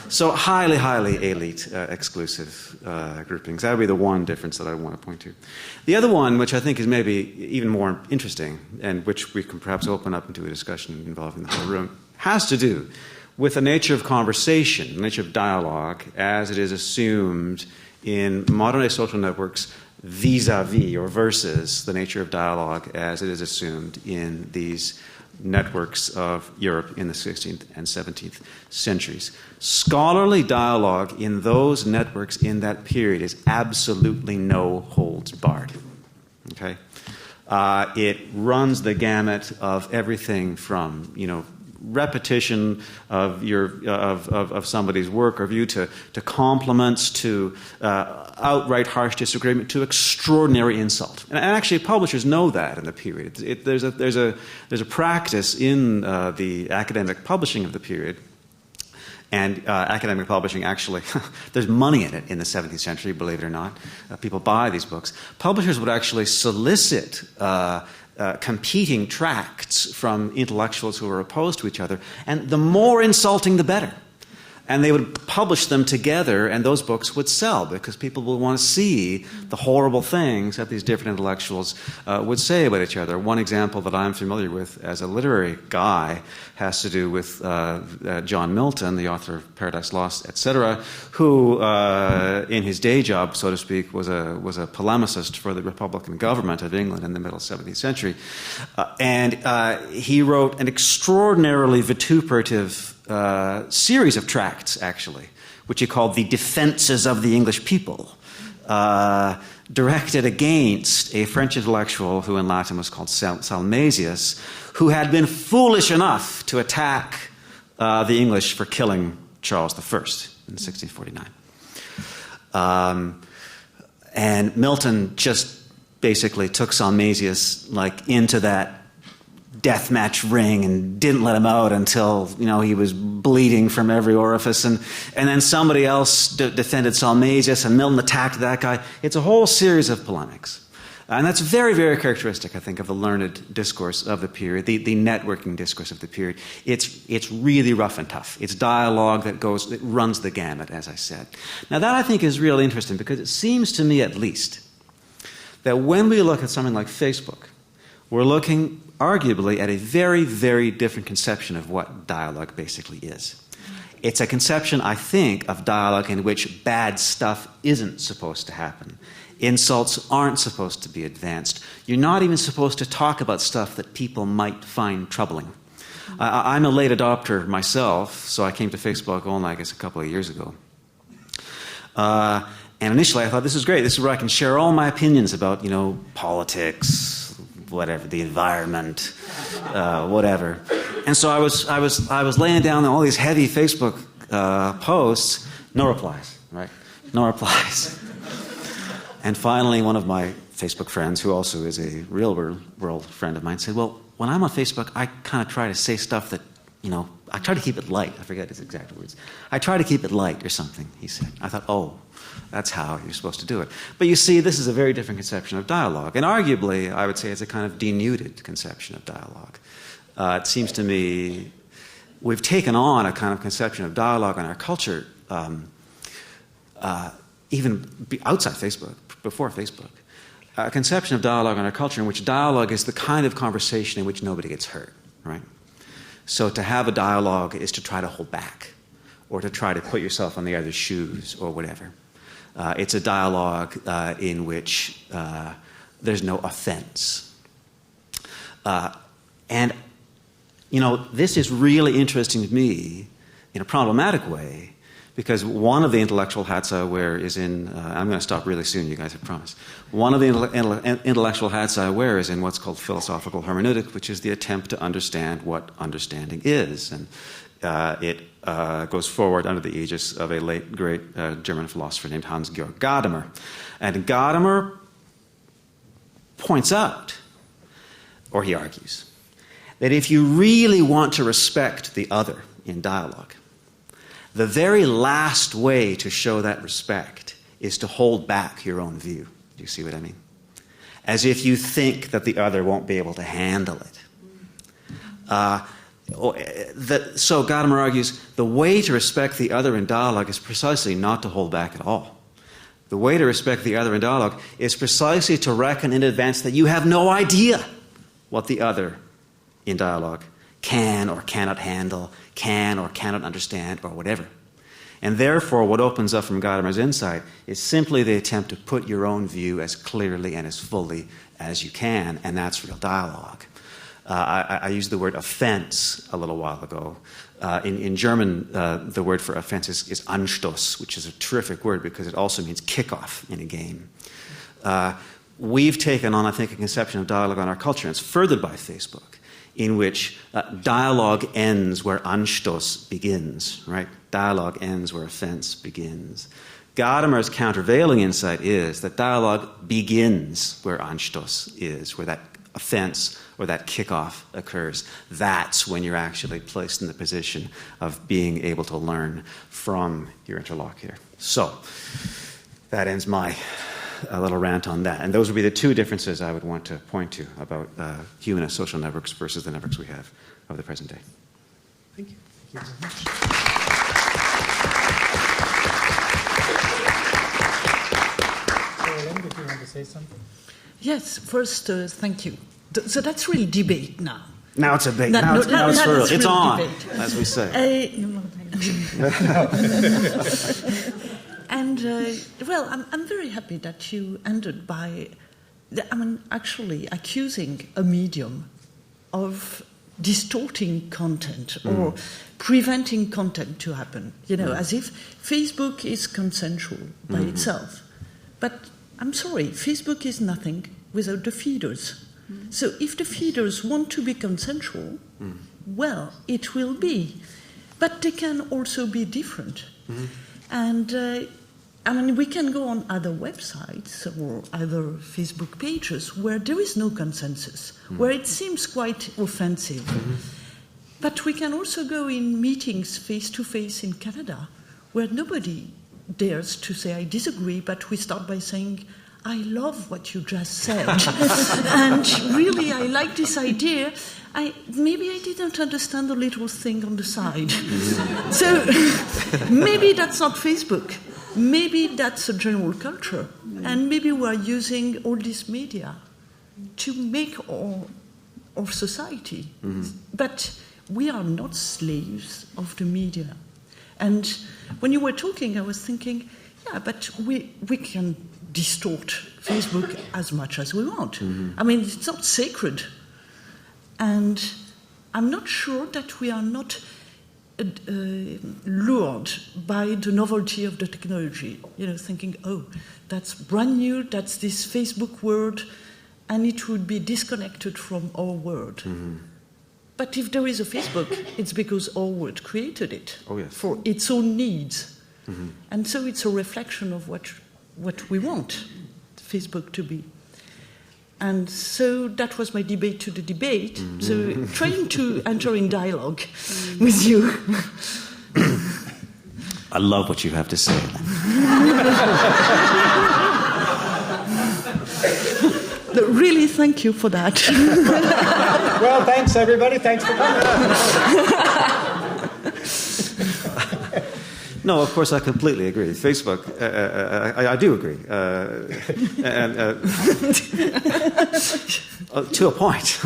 so highly, highly elite, exclusive groupings. That would be the one difference that I want to point to. The other one, which I think is maybe even more interesting, and which we can perhaps open up into a discussion involving the whole room, has to do with the nature of conversation, the nature of dialogue, as it is assumed in modern-day social networks vis-a-vis or versus the nature of dialogue as it is assumed in these networks of Europe in the 16th and 17th centuries. Scholarly dialogue in those networks in that period is absolutely no holds barred. Okay? It runs the gamut of everything from, repetition of of somebody's work or view to compliments to outright harsh disagreement to extraordinary insult. And actually, publishers know that in the period. There's a practice in the academic publishing of the period. And academic publishing, actually, there's money in it in the 17th century, believe it or not. People buy these books. Publishers would actually solicit competing tracts from intellectuals who were opposed to each other, and the more insulting, the better. And they would publish them together, and those books would sell because people would want to see the horrible things that these different intellectuals would say about each other. One example that I'm familiar with as a literary guy has to do with John Milton, the author of Paradise Lost, etc., who, in his day job, so to speak, was a polemicist for the Republican government of England in the middle 17th century. And he wrote an extraordinarily vituperative series of tracts, actually, which he called The Defenses of the English People, directed against a French intellectual who in Latin was called Salmasius, who had been foolish enough to attack the English for killing Charles I in 1649. And Milton just basically took Salmasius into that death match ring and didn't let him out until he was bleeding from every orifice, and then somebody else defended Salmasius, and Milton attacked that guy. It's a whole series of polemics, and that's very, very characteristic, I think, of the learned discourse of the period, the networking discourse of the period. It's really rough and tough. It's dialogue that runs the gamut, as I said. Now that I think is really interesting because it seems to me, at least, that when we look at something like Facebook, we're looking arguably at a very, very different conception of what dialogue basically is. It's a conception, I think, of dialogue in which bad stuff isn't supposed to happen. Insults aren't supposed to be advanced. You're not even supposed to talk about stuff that people might find troubling. I'm a late adopter myself, so I came to Facebook only, I guess, a couple of years ago. And initially I thought, this is great. This is where I can share all my opinions about, politics, whatever, the environment, whatever. And so I was laying down all these heavy Facebook posts, no replies, right? No replies. And finally, one of my Facebook friends, who also is a real world friend of mine, said, well, when I'm on Facebook, I kind of try to say stuff that, I try to keep it light. I forget his exact words. I try to keep it light or something, he said. I thought, oh, that's how you're supposed to do it. But you see, this is a very different conception of dialogue. And arguably, I would say it's a kind of denuded conception of dialogue. It seems to me we've taken on a kind of conception of dialogue in our culture, even outside Facebook, before Facebook, a conception of dialogue in our culture in which dialogue is the kind of conversation in which nobody gets hurt, right? So to have a dialogue is to try to hold back or to try to put yourself on the other's shoes or whatever. It's a dialogue in which there's no offense. And, this is really interesting to me in a problematic way because one of the intellectual hats I wear is in, I'm going to stop really soon, you guys have promised. One of the intellectual hats I wear is in what's called philosophical hermeneutic, which is the attempt to understand what understanding is. And it goes forward under the aegis of a late, great German philosopher named Hans-Georg Gadamer. And Gadamer points out, or he argues, that if you really want to respect the other in dialogue, the very last way to show that respect is to hold back your own view. Do you see what I mean? As if you think that the other won't be able to handle it. So Gadamer argues the way to respect the other in dialogue is precisely not to hold back at all. The way to respect the other in dialogue is precisely to reckon in advance that you have no idea what the other in dialogue can or cannot handle, can or cannot understand, or whatever. And therefore, what opens up from Gadamer's insight is simply the attempt to put your own view as clearly and as fully as you can, and that's real dialogue. I used the word offense a little while ago. In German, the word for offense is Anstoß, which is a terrific word because it also means kickoff in a game. We've taken on, I think, a conception of dialogue in our culture, and it's furthered by Facebook, in which dialogue ends where Anstoß begins, right? Dialogue ends where offense begins. Gadamer's countervailing insight is that dialogue begins where Anstoß is, where that offense or that kickoff occurs. That's when you're actually placed in the position of being able to learn from your interlocutor. So that ends my little rant on that. And those would be the two differences I would want to point to about humanist social networks versus the networks we have of the present day. Thank you. Thank you very much. Colin, did you want to say something? Yes, first, thank you. So that's really debate now. Now it's a debate. Now it's for real. It's on, debate. As we say. And, well, I'm very happy that you ended by, actually accusing a medium of distorting content or preventing content to happen, as if Facebook is consensual by itself. But I'm sorry, Facebook is nothing without the feeders. So if the feeders want to be consensual, well, it will be. But they can also be different. And we can go on other websites or other Facebook pages where there is no consensus, where it seems quite offensive. But we can also go in meetings face-to-face in Canada where nobody dares to say, I disagree, but we start by saying, I love what you just said. And really, I like this idea. Maybe I didn't understand the little thing on the side. So maybe that's not Facebook. Maybe that's a general culture. And maybe we're using all this media to make our society. But we are not slaves of the media. And when you were talking, I was thinking, yeah, but we can distort Facebook as much as we want. It's not sacred. And I'm not sure that we are not lured by the novelty of the technology, thinking, oh, that's brand new, that's this Facebook world, and it would be disconnected from our world. But if there is a Facebook, it's because our world created it for its own needs. And so it's a reflection of what we want Facebook to be. And so that was my debate to the debate. So trying to enter in dialogue with you. I love what you have to say. Really, thank you for that. Well, thanks, everybody. Thanks for coming. No, of course, I completely agree. Facebook, I do agree. To a point.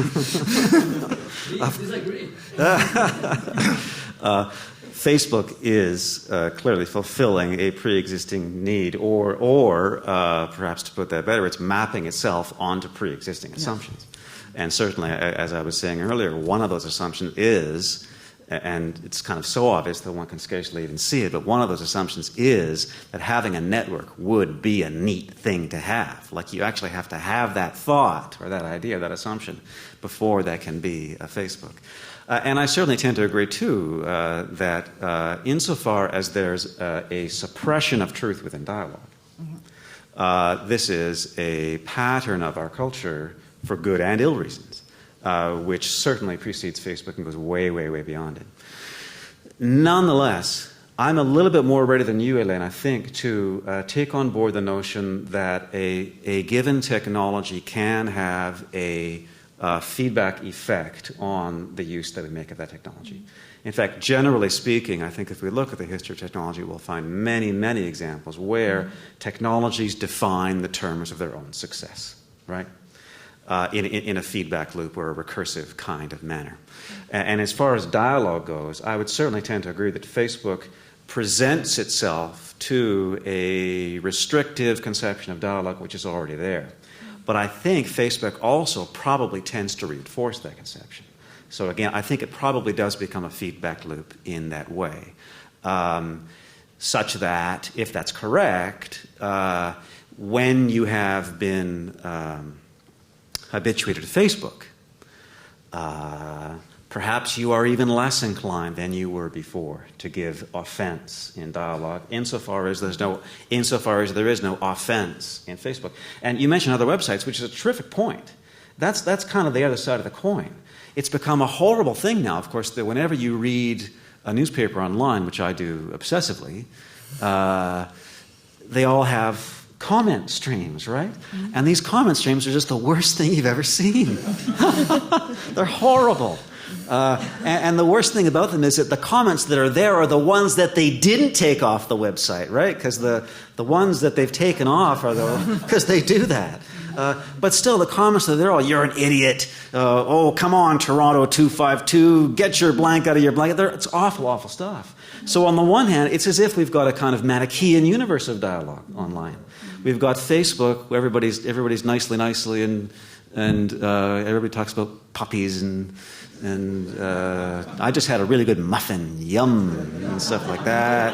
Disagree. Facebook is clearly fulfilling a pre-existing need, or perhaps to put that better, it's mapping itself onto pre-existing assumptions. And certainly, as I was saying earlier, one of those assumptions is, and it's kind of so obvious that one can scarcely even see it, but one of those assumptions is that having a network would be a neat thing to have. Like you actually have to have that thought or that idea, that assumption, before that can be a Facebook. And I certainly tend to agree, too, that insofar as there's a suppression of truth within dialogue, this is a pattern of our culture for good and ill reasons, which certainly precedes Facebook and goes way, way, way beyond it. Nonetheless, I'm a little bit more ready than you, Elaine, I think, to take on board the notion that a given technology can have a feedback effect on the use that we make of that technology. In fact, generally speaking, I think if we look at the history of technology, we'll find many, many examples where technologies define the terms of their own success, right? In a feedback loop or a recursive kind of manner. And as far as dialogue goes, I would certainly tend to agree that Facebook presents itself to a restrictive conception of dialogue which is already there. But I think Facebook also probably tends to reinforce that conception. So again, I think it probably does become a feedback loop in that way. Such that, if that's correct, when you have been habituated to Facebook, perhaps you are even less inclined than you were before to give offense in dialogue, insofar as there is no offense in Facebook. And you mentioned other websites, which is a terrific point. That's kind of the other side of the coin. It's become a horrible thing now, of course, that whenever you read a newspaper online, which I do obsessively, they all have comment streams, right? Mm-hmm. And these comment streams are just the worst thing you've ever seen. They're horrible. And the worst thing about them is that the comments that are there are the ones that they didn't take off the website, right? Because the ones that they've taken off are because they do that. But still, the comments that are there, you're an idiot. Oh, come on, Toronto 252, get your blank out of your blank. It's awful, awful stuff. So on the one hand, it's as if we've got a kind of Manichaean universe of dialogue online. We've got Facebook, where everybody's nicely, and everybody talks about puppies and I just had a really good muffin, yum, and stuff like that.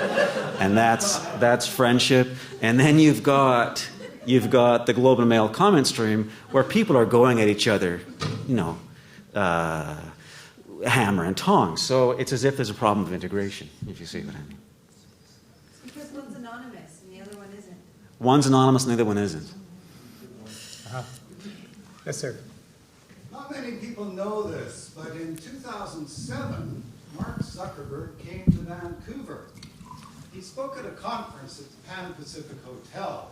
And that's friendship. And then you've got the Globe and Mail comment stream where people are going at each other, hammer and tongs. So it's as if there's a problem of integration, if you see what I mean. Because one's anonymous and the other one isn't. One's anonymous and the other one isn't. Yes, sir. Not many people know this, but in 2007, Mark Zuckerberg came to Vancouver. He spoke at a conference at the Pan Pacific Hotel,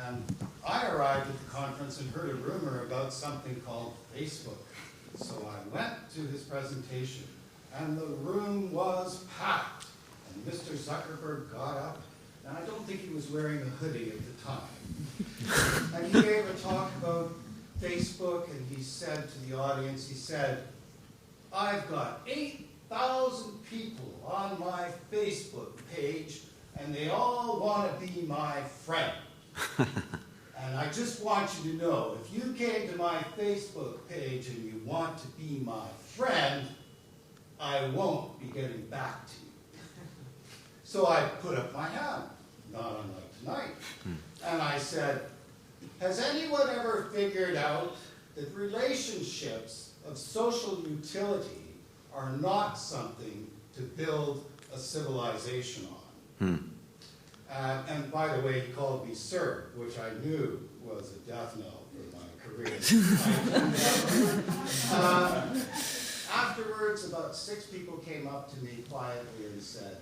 and I arrived at the conference and heard a rumor about something called Facebook. So I went to his presentation, and the room was packed. And Mr. Zuckerberg got up, and I don't think he was wearing a hoodie at the time. And he gave a talk about Facebook, and he said to the audience, I've got 8,000 people on my Facebook page, and they all want to be my friend. And I just want you to know, if you came to my Facebook page and you want to be my friend, I won't be getting back to you. So I put up my hand, not unlike tonight, and I said, has anyone ever figured out that relationships of social utility are not something to build a civilization on? And by the way, he called me sir, which I knew was a death knell for my career. Afterwards, about 6 people came up to me quietly and said,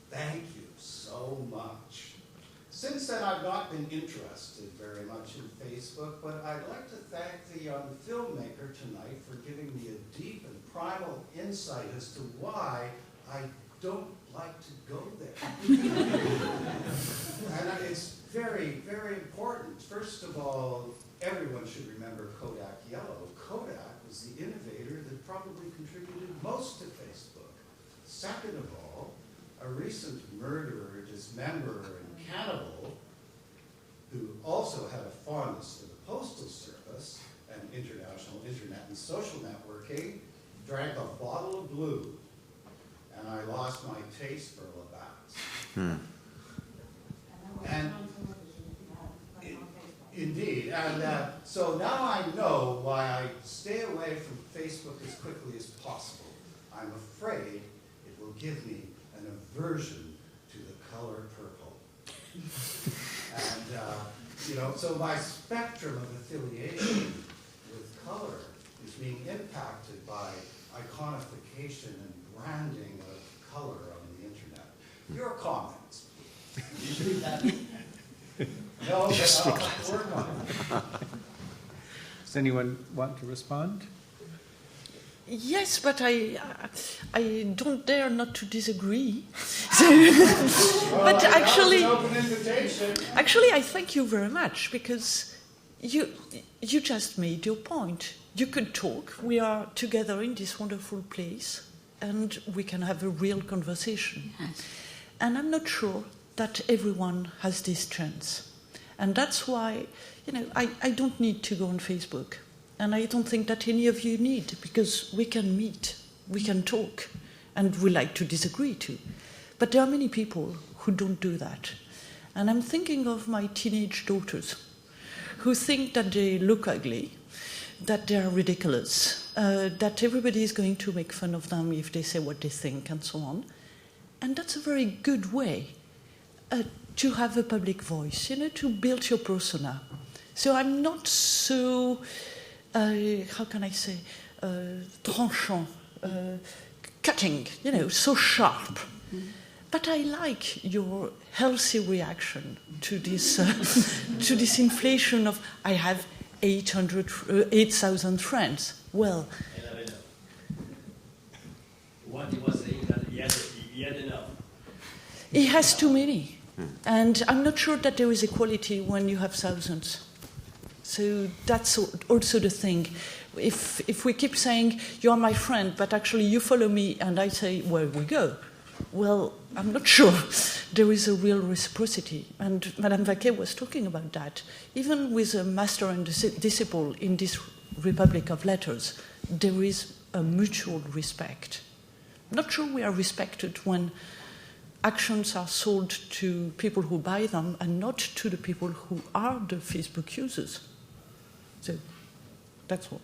thank you so much. Since then, I've not been interested very much in Facebook, but I'd like to thank the young filmmaker tonight for giving me a deep and primal insight as to why I don't like to go there. And it's very, very important. First of all, everyone should remember Kodak Yellow. Kodak was the innovator that probably contributed most to Facebook. Second of all, a recent murderer, dismemberer, and cannibal, who also had a fondness for the Postal Service and international internet and social networking, drank a bottle of blue, and I lost my taste for Labatt's. And indeed, and so now I know why I stay away from Facebook as quickly as possible. I'm afraid it will give me an aversion to the color purple. And, so my spectrum of affiliation with color is being impacted by iconification and branding of color on the internet. Your comments. No, but I'll work on it. Does anyone want to respond? Yes, but I don't dare not to disagree. But actually, I thank you very much, because you just made your point. You could talk. We are together in this wonderful place, and we can have a real conversation. Yes. And I'm not sure that everyone has this chance. And that's why, I don't need to go on Facebook. And I don't think that any of you need, because we can meet, we can talk, and we like to disagree too. But there are many people who don't do that. And I'm thinking of my teenage daughters who think that they look ugly, that they are ridiculous, that everybody is going to make fun of them if they say what they think, and so on. And that's a very good way to have a public voice, to build your persona. So I'm not so, how can I say, tranchant, cutting, so sharp. But I like your healthy reaction to this to this inflation of I have 8,000 friends. Well, what he was saying that he had enough. He has too many, and I'm not sure that there is equality when you have thousands. So that's also the thing. If we keep saying you are my friend, but actually you follow me, and I say where we go. Well, I'm not sure there is a real reciprocity. And Madame Waquet was talking about that. Even with a master and disciple in this Republic of Letters, there is a mutual respect. I'm not sure we are respected when actions are sold to people who buy them and not to the people who are the Facebook users. So that's all.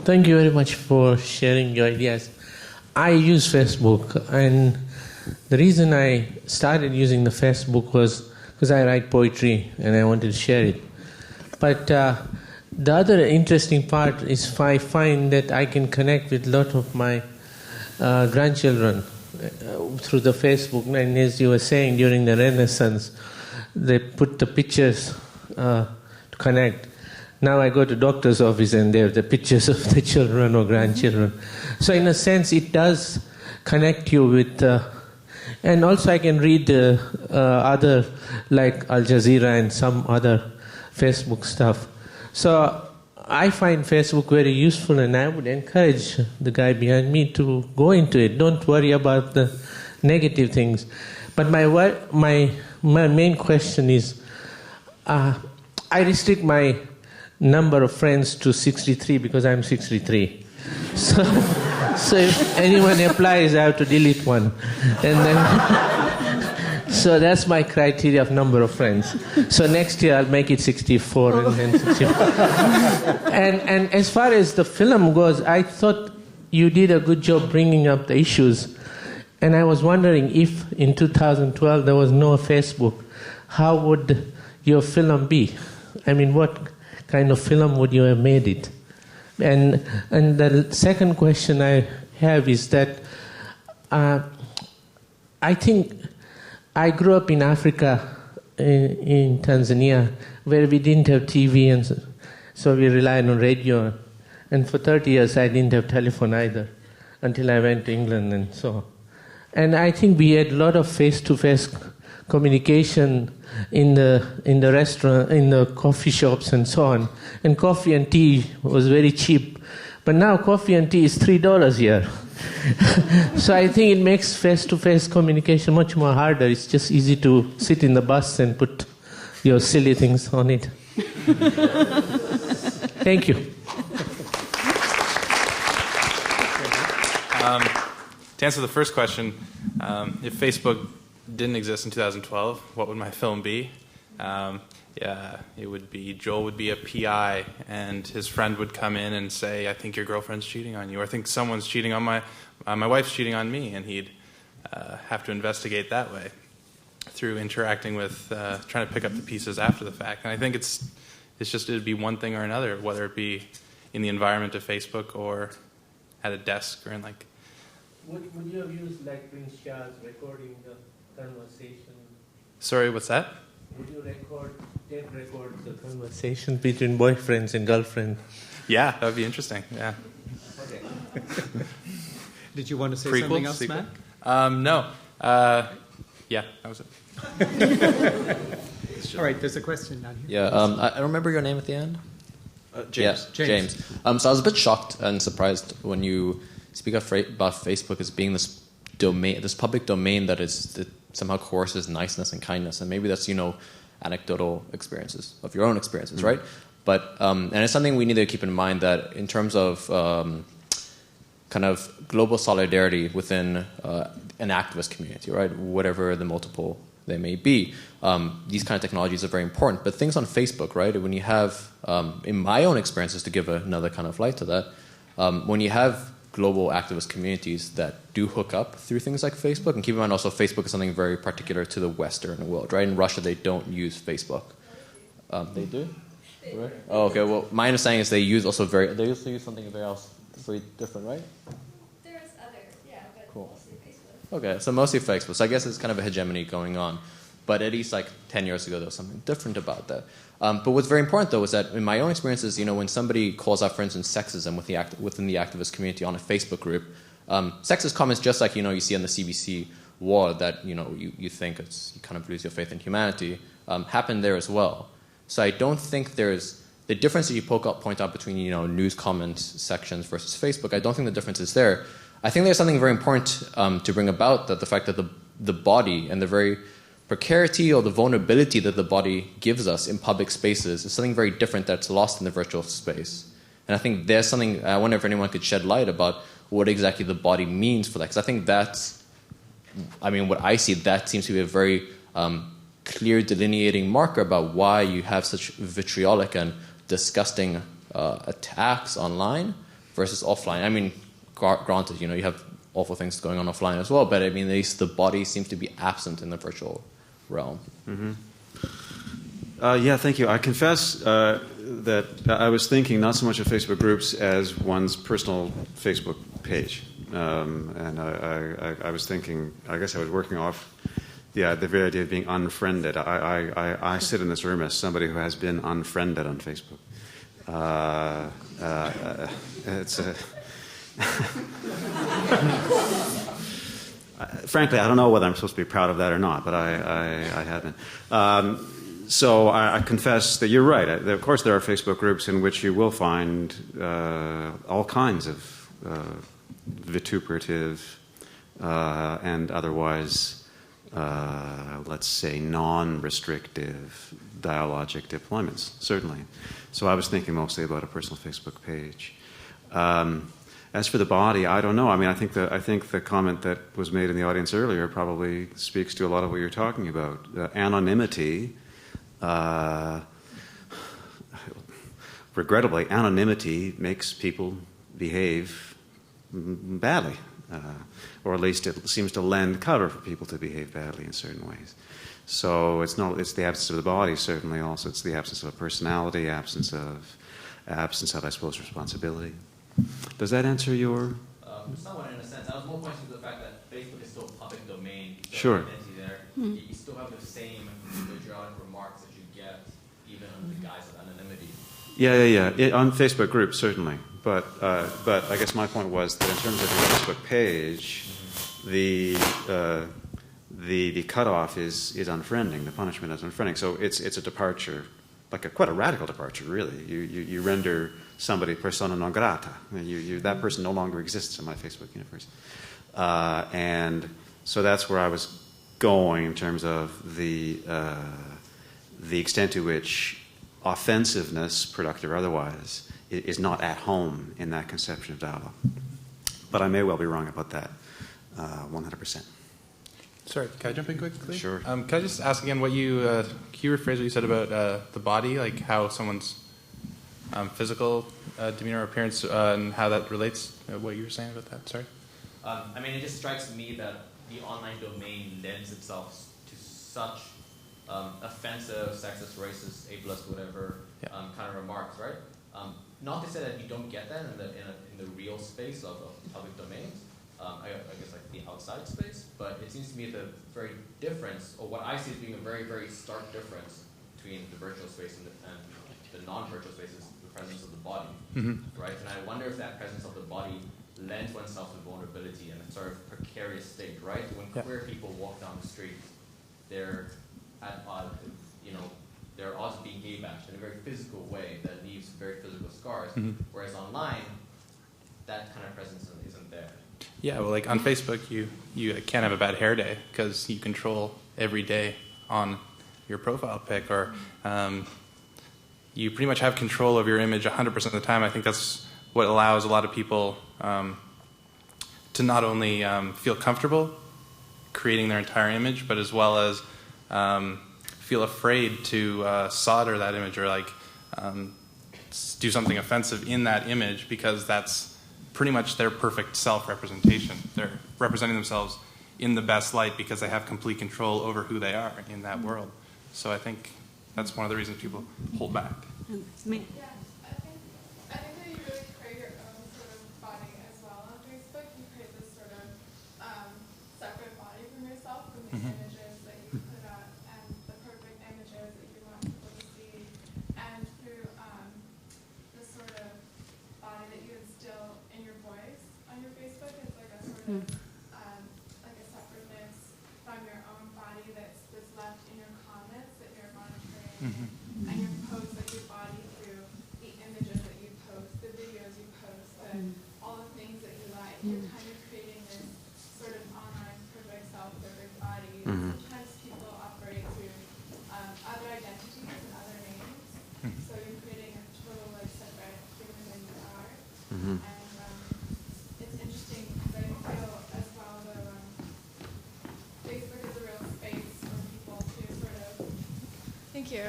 Thank you very much for sharing your ideas. I use Facebook, and the reason I started using the Facebook was because I write poetry and I wanted to share it. But the other interesting part is I find that I can connect with a lot of my grandchildren through the Facebook. And as you were saying, during the Renaissance, they put the pictures to connect. Now I go to doctor's office and they have the pictures of the children or grandchildren. So in a sense, it does connect you with... and also I can read other, like Al Jazeera and some other Facebook stuff. So I find Facebook very useful, and I would encourage the guy behind me to go into it. Don't worry about the negative things. But my main question is, I restrict my number of friends to 63 because I'm 63. So if anyone applies, I have to delete one. And then, so that's my criteria of number of friends. So next year I'll make it 64 and then 64. And as far as the film goes, I thought you did a good job bringing up the issues. And I was wondering if in 2012 there was no Facebook, how would your film be? I mean, what kind of film would you have made it? And the second question I have is that I think I grew up in Africa, in Tanzania, where we didn't have TV, and so we relied on radio. And for 30 years I didn't have telephone either, until I went to England and so on. And I think we had a lot of face-to-face communication in the restaurant, in the coffee shops and so on. And coffee and tea was very cheap. But now coffee and tea is $3 here. So I think it makes face-to-face communication much more harder. It's just easy to sit in the bus and put your silly things on it. Thank you. To answer the first question, if Facebook didn't exist in 2012, what would my film be? It would be, Joel would be a PI, and his friend would come in and say, I think your girlfriend's cheating on you, or I think someone's cheating on my wife's cheating on me, and he'd have to investigate that way through interacting with, trying to pick up the pieces after the fact. And I think it'd be one thing or another, whether it be in the environment of Facebook or at a desk or in like... Would you have used like Prince Charles recording the conversation? Sorry, what's that? Would you tape record the conversation between boyfriends and girlfriends? Yeah, that would be interesting. Yeah. Okay. Did you want to say Prequel, something else, sequel? Matt? No. Yeah, that was it. All right, there's a question down here. Yeah, I remember your name at the end. James. Yeah, James. So I was a bit shocked and surprised when you speak about Facebook as being this domain, this public domain that is somehow coerces niceness and kindness, and maybe that's anecdotal experiences of your own experiences, right? But and it's something we need to keep in mind that in terms of kind of global solidarity within an activist community, right? Whatever the multiple they may be, these kind of technologies are very important. But things on Facebook, right? When you have, in my own experiences, to give another kind of light to that, when you have global activist communities that do hook up through things like Facebook, and keep in mind also Facebook is something very particular to the Western world, right? In Russia, they don't use Facebook. They do? Right? Oh, okay. Well, my understanding is they also use something very else, very different, right? There's other, but cool. Mostly Facebook. Okay, so mostly Facebook. So I guess it's kind of a hegemony going on. But at least like 10 years ago, there was something different about that. But what's very important, though, is that in my own experiences, when somebody calls out, for instance, sexism within the activist community on a Facebook group, sexist comments just like, you see on the CBC wall that, you think you kind of lose your faith in humanity, happen there as well. So I don't think there's the difference that you point out between, news comments sections versus Facebook. I don't think the difference is there. I think there's something very important to bring about, that the fact that the body and the very precarity or the vulnerability that the body gives us in public spaces is something very different that's lost in the virtual space. And I think there's something, I wonder if anyone could shed light about what exactly the body means for that. Because I think what I see, that seems to be a very clear delineating marker about why you have such vitriolic and disgusting attacks online versus offline. I mean, granted, you have awful things going on offline as well, but I mean, at least the body seems to be absent in the virtual realm. Mm-hmm. Yeah, thank you. I confess that I was thinking not so much of Facebook groups as one's personal Facebook page. And I was thinking, I guess I was working off the very idea of being unfriended. I sit in this room as somebody who has been unfriended on Facebook. It's a... Frankly, I don't know whether I'm supposed to be proud of that or not, but I have been. So I confess that you're right. Of course, there are Facebook groups in which you will find all kinds of vituperative and otherwise, let's say, non-restrictive dialogic deployments, certainly. So I was thinking mostly about a personal Facebook page. As for the body, I don't know. I mean, I think the comment that was made in the audience earlier probably speaks to a lot of what you're talking about. Anonymity, regrettably, anonymity makes people behave badly, or at least it seems to lend cover for people to behave badly in certain ways. So it's the absence of the body, certainly. Also, it's the absence of a personality, absence of, I suppose, responsibility. Does that answer your? Somewhat in a sense. I was more pointing to the fact that Facebook is still public domain. Sure. Identity there. You still have the same vitriolic remarks that you get even under the guise of anonymity. Yeah. On Facebook groups, certainly. But I guess my point was that in terms of your Facebook page, the cutoff is unfriending. The punishment is unfriending. So it's a departure, quite a radical departure, really. You render somebody persona non grata. That person no longer exists in my Facebook universe. And so that's where I was going in terms of the extent to which offensiveness, productive or otherwise, is not at home in that conception of dialogue. But I may well be wrong about that 100%. Sorry, can I jump in quickly? Sure. Can I just ask again what can you rephrase what you said about the body, like how someone's physical demeanor or appearance and how that relates, what you were saying about that? Sorry. I mean, it just strikes me that the online domain lends itself to such offensive, sexist, racist, ableist, whatever kind of remarks, right? Not to say that you don't get that in the real space of public domains. I guess like the outside space, but it seems to me the very difference, or what I see as being a very, very stark difference between the virtual space and the non-virtual space is the presence of the body, right? And I wonder if that presence of the body lends oneself to vulnerability and a sort of precarious state, right? When queer people walk down the street, they're at odds, they're at odds of being gay bashed in a very physical way that leaves very physical scars, whereas online, that kind of presence isn't there. Yeah, well, like on Facebook, you can't have a bad hair day because you control every day on your profile pic, or you pretty much have control of your image 100% of the time. I think that's what allows a lot of people to not only feel comfortable creating their entire image, but as well as feel afraid to solder that image or like do something offensive in that image, because that's pretty much their perfect self-representation. They're representing themselves in the best light because they have complete control over who they are in that world. So I think that's one of the reasons people hold back. Me. Yeah, I think that you really create your own sort of body as well on Facebook. You create this sort of separate body from yourself, from the images that you put out and the perfect images that you want people to see, and through the sort of body that you instill in your voice on your Facebook. It's like a sort of like a separateness from your own body that's left in your comments that you're monitoring. And your posts that you body through the images that you post, the videos you post, all the things that you like. You're kind of creating this sort of online perfect self, perfect body. Sometimes people operate through other identities and other names. So you're creating a total like separate human than you are. And it's interesting because I feel as well that Facebook is a real space for people to sort of. Thank you.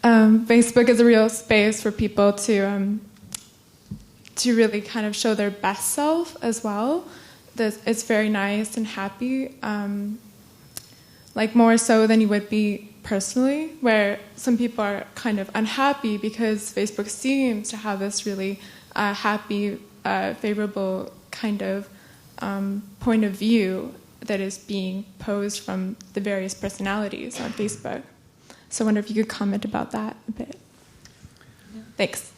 Facebook is a real space for people to really kind of show their best self as well. It's very nice and happy, like more so than you would be personally, where some people are kind of unhappy because Facebook seems to have this really happy, favorable kind of point of view that is being posed from the various personalities on Facebook. So I wonder if you could comment about that a bit. Thanks.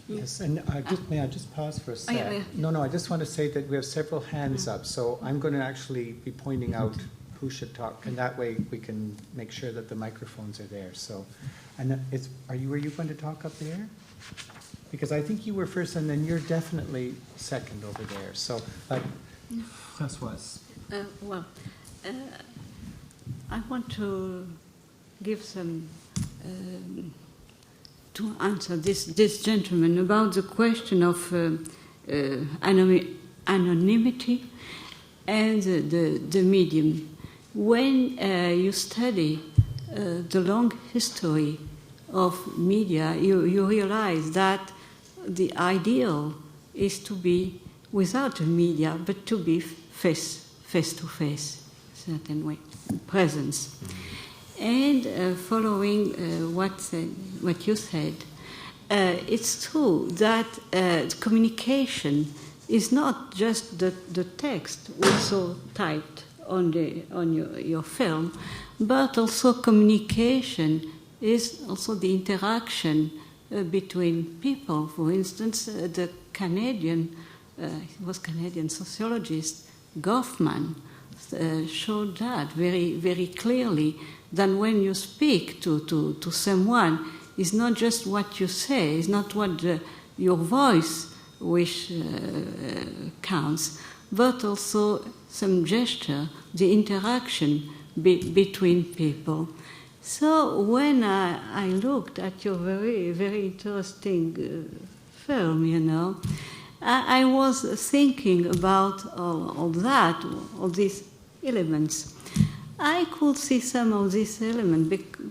Yes, and may I just pause for a sec? No, I just want to say that we have several hands up, so I'm going to actually be pointing out who should talk, and that way we can make sure that the microphones are there. So, and were you going to talk up there? Because I think you were first, and then you're definitely second over there. So, Françoise. I want to give some to answer this gentleman about the question of anonymity and the medium. When you study the long history of media, you realize that the ideal is to be without a media, but to be face to face, certain way, presence. And following what you said, it's true that communication is not just the text also typed on your film, but also communication is also the interaction between people. For instance, the Canadian sociologist Goffman showed that very, very clearly, that when you speak to someone, it's not just what you say, it's not what your voice which counts, but also some gesture, the interaction between people. So when I looked at your very, very interesting film, I was thinking about all that, all these elements. I could see some of these elements.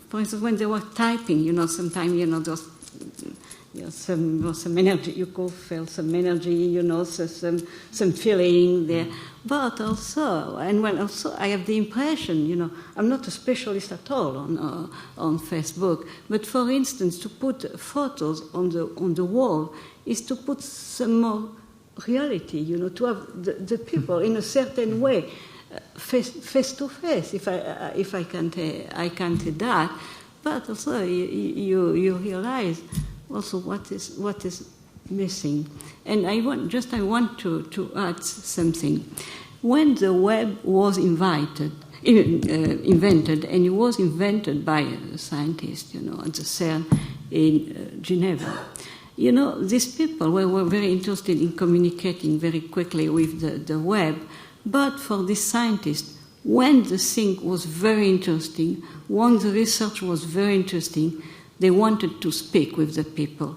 For instance, when they were typing, sometimes, there's some energy, you could feel some energy, some feeling there. But also, I have the impression, I'm not a specialist at all on Facebook, but for instance, to put photos on the wall is to put some more reality, to have the people in a certain way, face to face, if I can't say that, but also you realize also what is missing. And I want to add something. When the web was invented, and it was invented by a scientist, at the CERN in Geneva, You know, these people were very interested in communicating very quickly with the web, but for this scientist, when the thing was very interesting, when the research was very interesting, they wanted to speak with the people,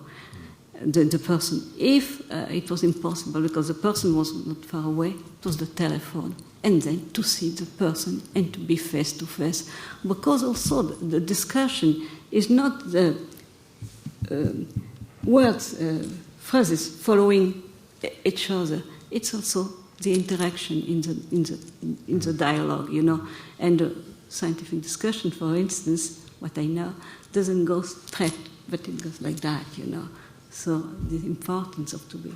the person. If it was impossible because the person was not far away, it was the telephone. And then to see the person and to be face to face. Because also the discussion is not the words, phrases following each other. It's also the interaction in the dialogue, you know. And the scientific discussion, for instance, what I know, doesn't go straight, but it goes like that, you know. So the importance of to be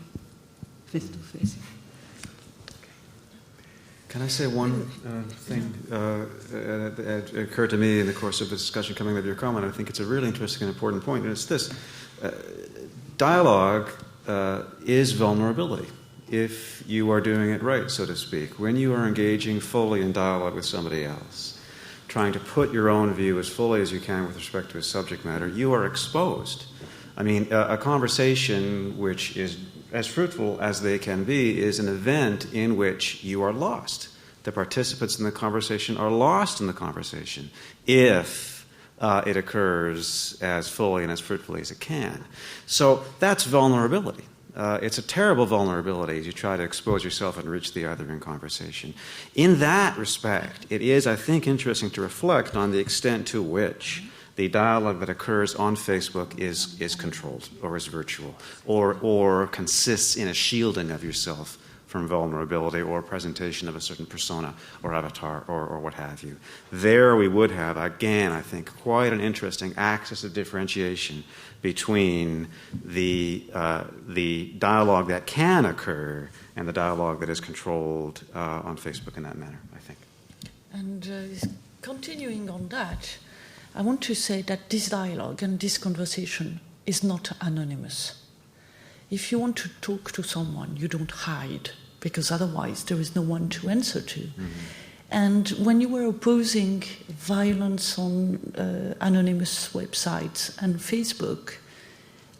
face to face. Can I say one thing that occurred to me in the course of the discussion coming out of your comment? I think it's a really interesting and important point, and it's this. Dialogue is vulnerability, if you are doing it right, so to speak. When you are engaging fully in dialogue with somebody else, trying to put your own view as fully as you can with respect to a subject matter, you are exposed. I mean, a conversation which is as fruitful as they can be is an event in which you are lost. The participants in the conversation are lost in the conversation if it occurs as fully and as fruitfully as it can. So that's vulnerability. It's a terrible vulnerability as you try to expose yourself and reach the other in conversation. In that respect, it is, I think, interesting to reflect on the extent to which the dialogue that occurs on Facebook is controlled or is virtual or consists in a shielding of yourself from vulnerability or presentation of a certain persona or avatar or what have you. There we would have, again, I think, quite an interesting axis of differentiation between the dialogue that can occur and the dialogue that is controlled on Facebook in that manner, I think. And continuing on that, I want to say that this dialogue and this conversation is not anonymous. If you want to talk to someone, you don't hide, because otherwise there is no one to answer to. Mm-hmm. And when you were opposing violence on anonymous websites and Facebook,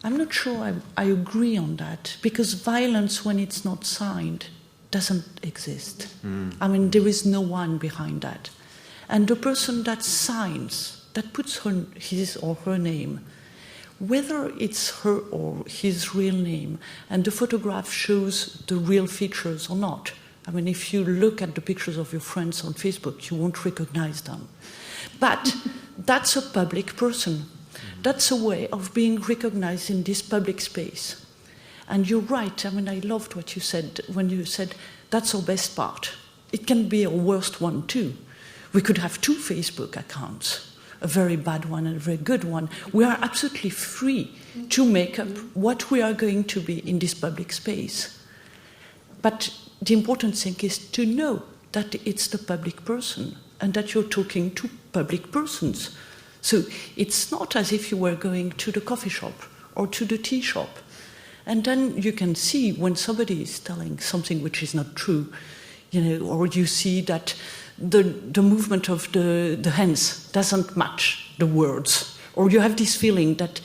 I'm not sure I agree on that, because violence, when it's not signed, doesn't exist. Mm. I mean, there is no one behind that. And the person that signs, that puts his or her name, whether it's her or his real name, and the photograph shows the real features or not. I mean, if you look at the pictures of your friends on Facebook, you won't recognize them. But that's a public person. That's a way of being recognized in this public space. And you're right. I mean, I loved what you said when you said that's our best part. It can be our worst one, too. We could have 2 Facebook accounts, a very bad one and a very good one. We are absolutely free to make up what we are going to be in this public space. But the important thing is to know that it's the public person and that you're talking to public persons. So it's not as if you were going to the coffee shop or to the tea shop. And then you can see when somebody is telling something which is not true, you know, or you see that the movement of the hands doesn't match the words, or you have this feeling that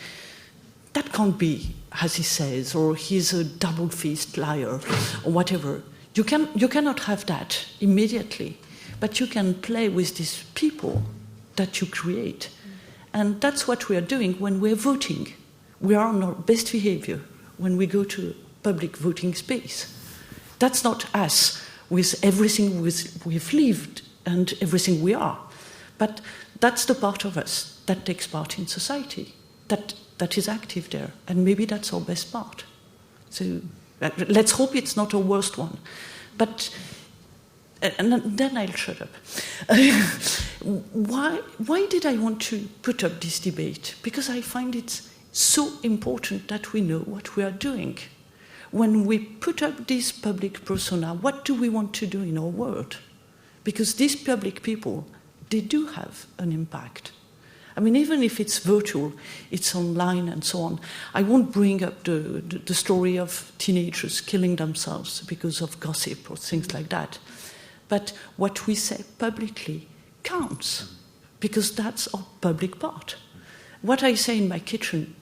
that can't be as he says, or he's a double-faced liar, or whatever. You cannot have that immediately, but you can play with these people that you create. And that's what we are doing when we're voting. We are on our best behavior when we go to a public voting space. That's not us with everything we've lived and everything we are. But that's the part of us that takes part in society, that is active there. And maybe that's our best part. So let's hope it's not our worst one. But, and then I'll shut up. Why did I want to put up this debate? Because I find it's so important that we know what we are doing. When we put up this public persona, what do we want to do in our world? Because these public people, they do have an impact. I mean, even if it's virtual, it's online and so on. I won't bring up the story of teenagers killing themselves because of gossip or things like that. But what we say publicly counts, because that's our public part. What I say in my kitchen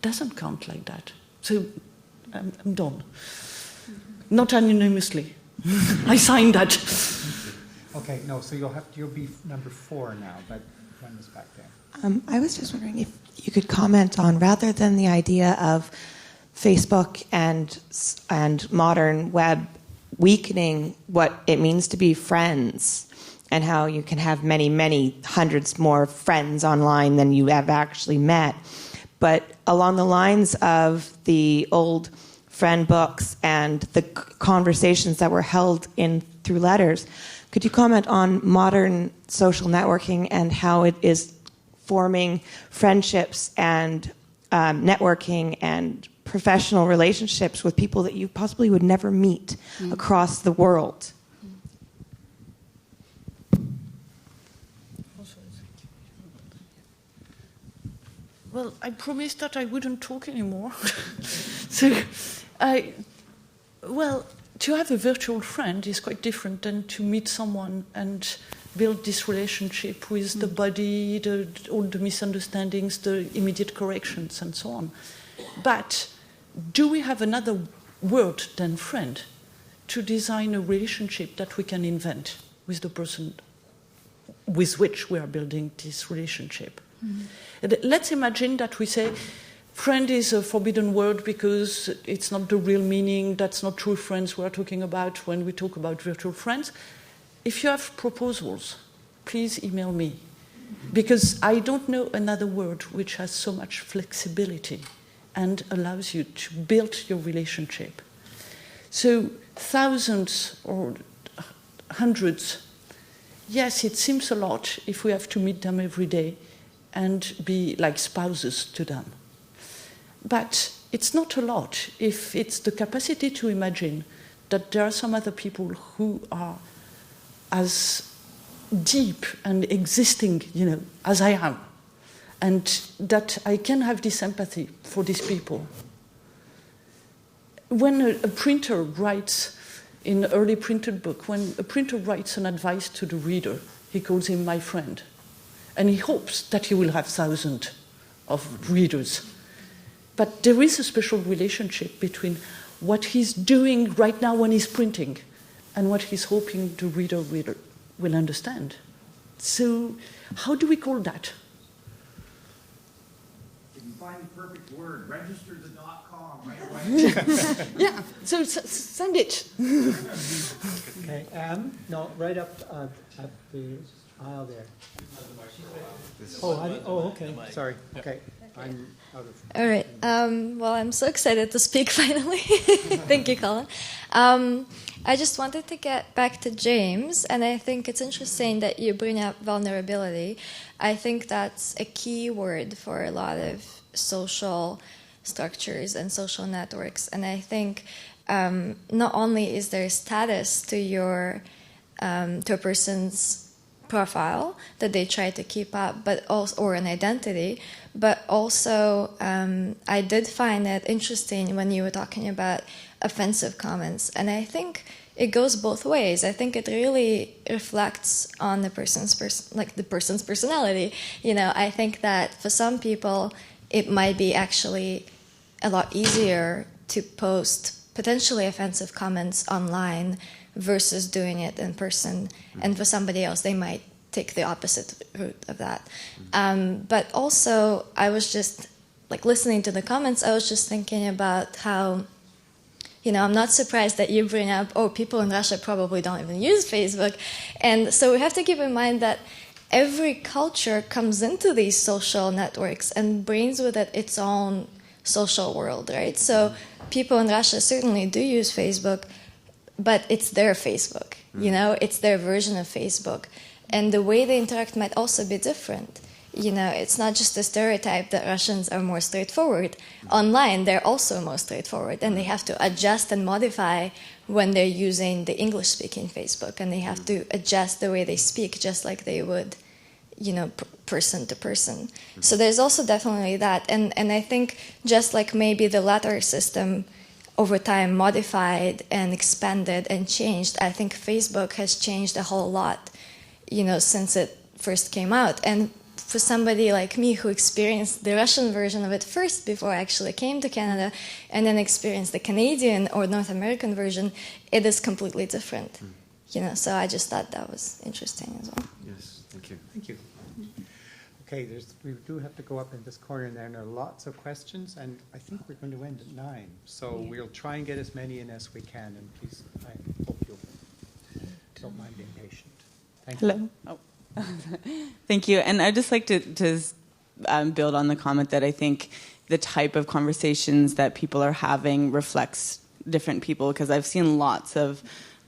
doesn't count like that. So I'm done. Not anonymously. I signed that. Okay, no, so you'll be number 4 now, but run this back there. I was just wondering if you could comment on, rather than the idea of Facebook and modern web weakening what it means to be friends, and how you can have many, many hundreds more friends online than you have actually met, but along the lines of the old friend books and the conversations that were held through letters, could you comment on modern social networking and how it is forming friendships and networking and professional relationships with people that you possibly would never meet across the world? Well, I promised that I wouldn't talk anymore. To have a virtual friend is quite different than to meet someone and build this relationship with the body, all the misunderstandings, the immediate corrections, and so on. But do we have another word than friend to design a relationship that we can invent with the person with which we are building this relationship? Let's imagine that we say friend is a forbidden word because it's not the real meaning. That's not true friends we are talking about when we talk about virtual friends. If you have proposals, please email me, because I don't know another word which has so much flexibility and allows you to build your relationship. So thousands or hundreds, yes, it seems a lot if we have to meet them every day and be like spouses to them. But it's not a lot if it's the capacity to imagine that there are some other people who are as deep and existing, as I am, and that I can have this empathy for these people. When a printer writes, in an early printed book, when a printer writes an advice to the reader, he calls him my friend. And he hopes that he will have thousands of readers. But there is a special relationship between what he's doing right now when he's printing and what he's hoping the reader will understand. So how do we call that? You can find the perfect word. Register the .com right away. Yeah, so send it. Okay, no, right up the aisle there. Okay, sorry. Okay, I'm out of... All right. Well, I'm so excited to speak finally. Thank you, Colin. I just wanted to get back to James, and I think it's interesting that you bring up vulnerability. I think that's a key word for a lot of social structures and social networks, and I think not only is there status to your to a person's profile that they try to keep up, but also, or an identity, but also I did find it interesting when you were talking about offensive comments, and I think it goes both ways. I think it really reflects on the person's personality. I think that for some people it might be actually a lot easier to post potentially offensive comments online versus doing it in person. And for somebody else, they might take the opposite route of that. But also, I was just, listening to the comments, I was just thinking about how, I'm not surprised that you bring up, people in Russia probably don't even use Facebook. And so we have to keep in mind that every culture comes into these social networks and brings with it its own social world, right? So people in Russia certainly do use Facebook, but it's their Facebook, it's their version of Facebook. And the way they interact might also be different. It's not just a stereotype that Russians are more straightforward. Online, they're also more straightforward, and they have to adjust and modify when they're using the English-speaking Facebook, and they have to adjust the way they speak just like they would, person to person. So there's also definitely that. And I think just like maybe the letter system over time modified and expanded and changed, I think Facebook has changed a whole lot, since it first came out. And for somebody like me who experienced the Russian version of it first before I actually came to Canada, and then experienced the Canadian or North American version, it is completely different. So I just thought that was interesting as well. Yes, thank you. Thank you. Okay, we do have to go up in this corner, and there are lots of questions, and I think we're going to end at 9. So we'll try and get as many in as we can, and please, I hope you don't mind being patient. Thank you. Hello. Oh. Thank you. And I'd just like to build on the comment that I think the type of conversations that people are having reflects different people, because I've seen lots of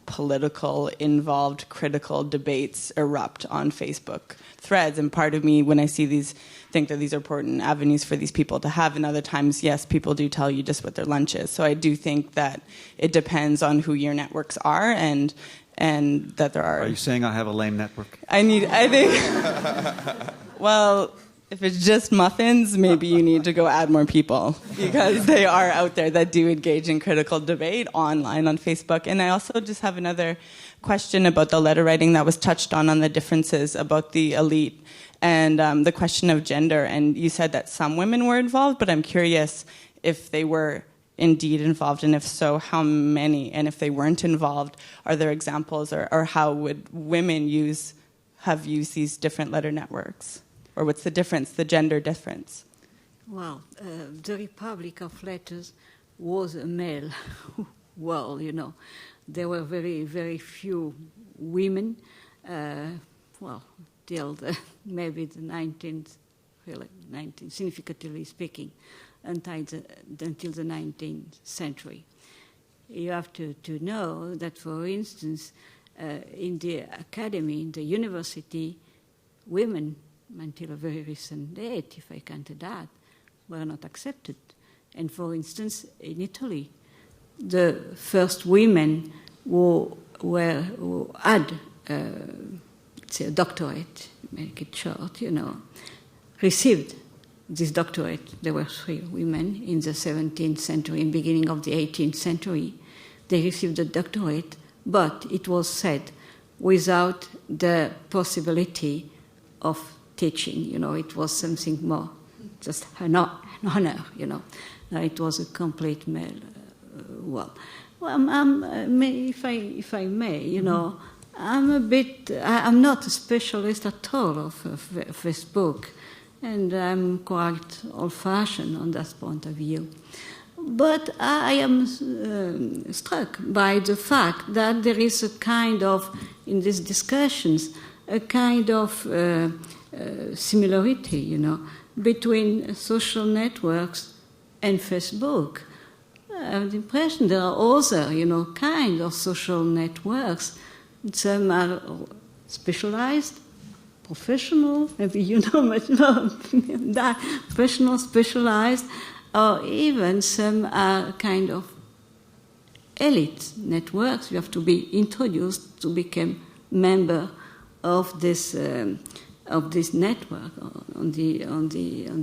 political involved critical debates erupt on Facebook threads, and part of me, when I see these, think that these are important avenues for these people to have, and other times, yes, people do tell you just what their lunch is. So I do think that it depends on who your networks are, and that there are... Are you saying I have a lame network? I think... Well, if it's just muffins, maybe you need to go add more people, because they are out there that do engage in critical debate online on Facebook. And I also just have another question about the letter writing that was touched on the differences about the elite and the question of gender. And you said that some women were involved, but I'm curious if they were indeed involved, and if so, how many? And if they weren't involved, are there examples, or how would women have used these different letter networks? Or what's the difference, the gender difference? Well, the Republic of Letters was a male world, There were very, very few women, till maybe the 19th, significantly speaking, until the 19th century. You have to know that, for instance, in the academy, in the university, women, until a very recent date, if I can do that, were not accepted. And for instance, in Italy, the first women who had a doctorate, make it short, received this doctorate. There were 3 women in the 17th century and beginning of the 18th century. They received the doctorate, but it was said without the possibility of teaching. It was something more, just an honor. It was a complete male world. Well, if I may, I'm not a specialist at all of Facebook, and I'm quite old-fashioned on that point of view. But I am struck by the fact that there is a kind of, in these discussions, a kind of similarity, between social networks and Facebook. I have the impression there are other, kind of social networks. Some are specialized, professional, maybe you know much more that, professional, specialized, or even some are kind of elite networks. You have to be introduced to become member of this network on the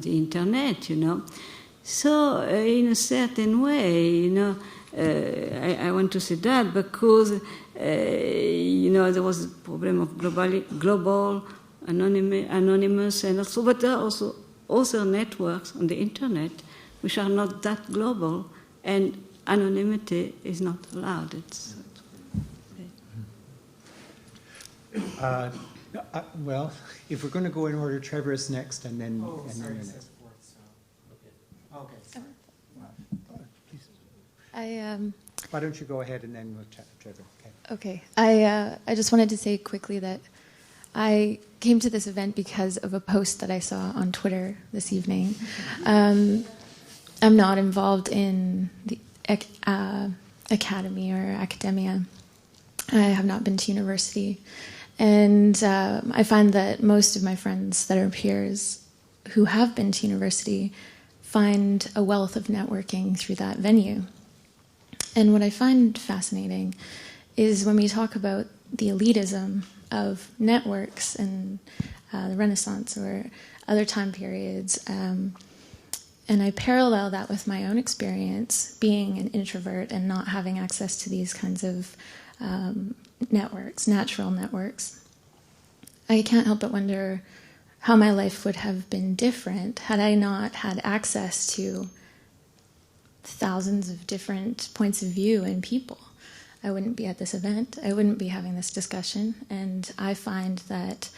internet, So in a certain way, I want to say that because there was a problem of global anonymous, and also, but there are also other networks on the internet which are not that global, and anonymity is not allowed. Well, if we're going to go in order, Trevor is next, and then sorry, you're next. Okay. Please. Why don't you go ahead, and then we'll chat to Trevor. Okay. I just wanted to say quickly that I came to this event because of a post that I saw on Twitter this evening. I'm not involved in the academy or academia. I have not been to university. And I find that most of my friends that are peers who have been to university find a wealth of networking through that venue. And what I find fascinating is when we talk about the elitism of networks and the Renaissance or other time periods, and I parallel that with my own experience being an introvert and not having access to these kinds of networks, natural networks. I can't help but wonder how my life would have been different had I not had access to thousands of different points of view and people. I wouldn't be at this event. I wouldn't be having this discussion. And I find that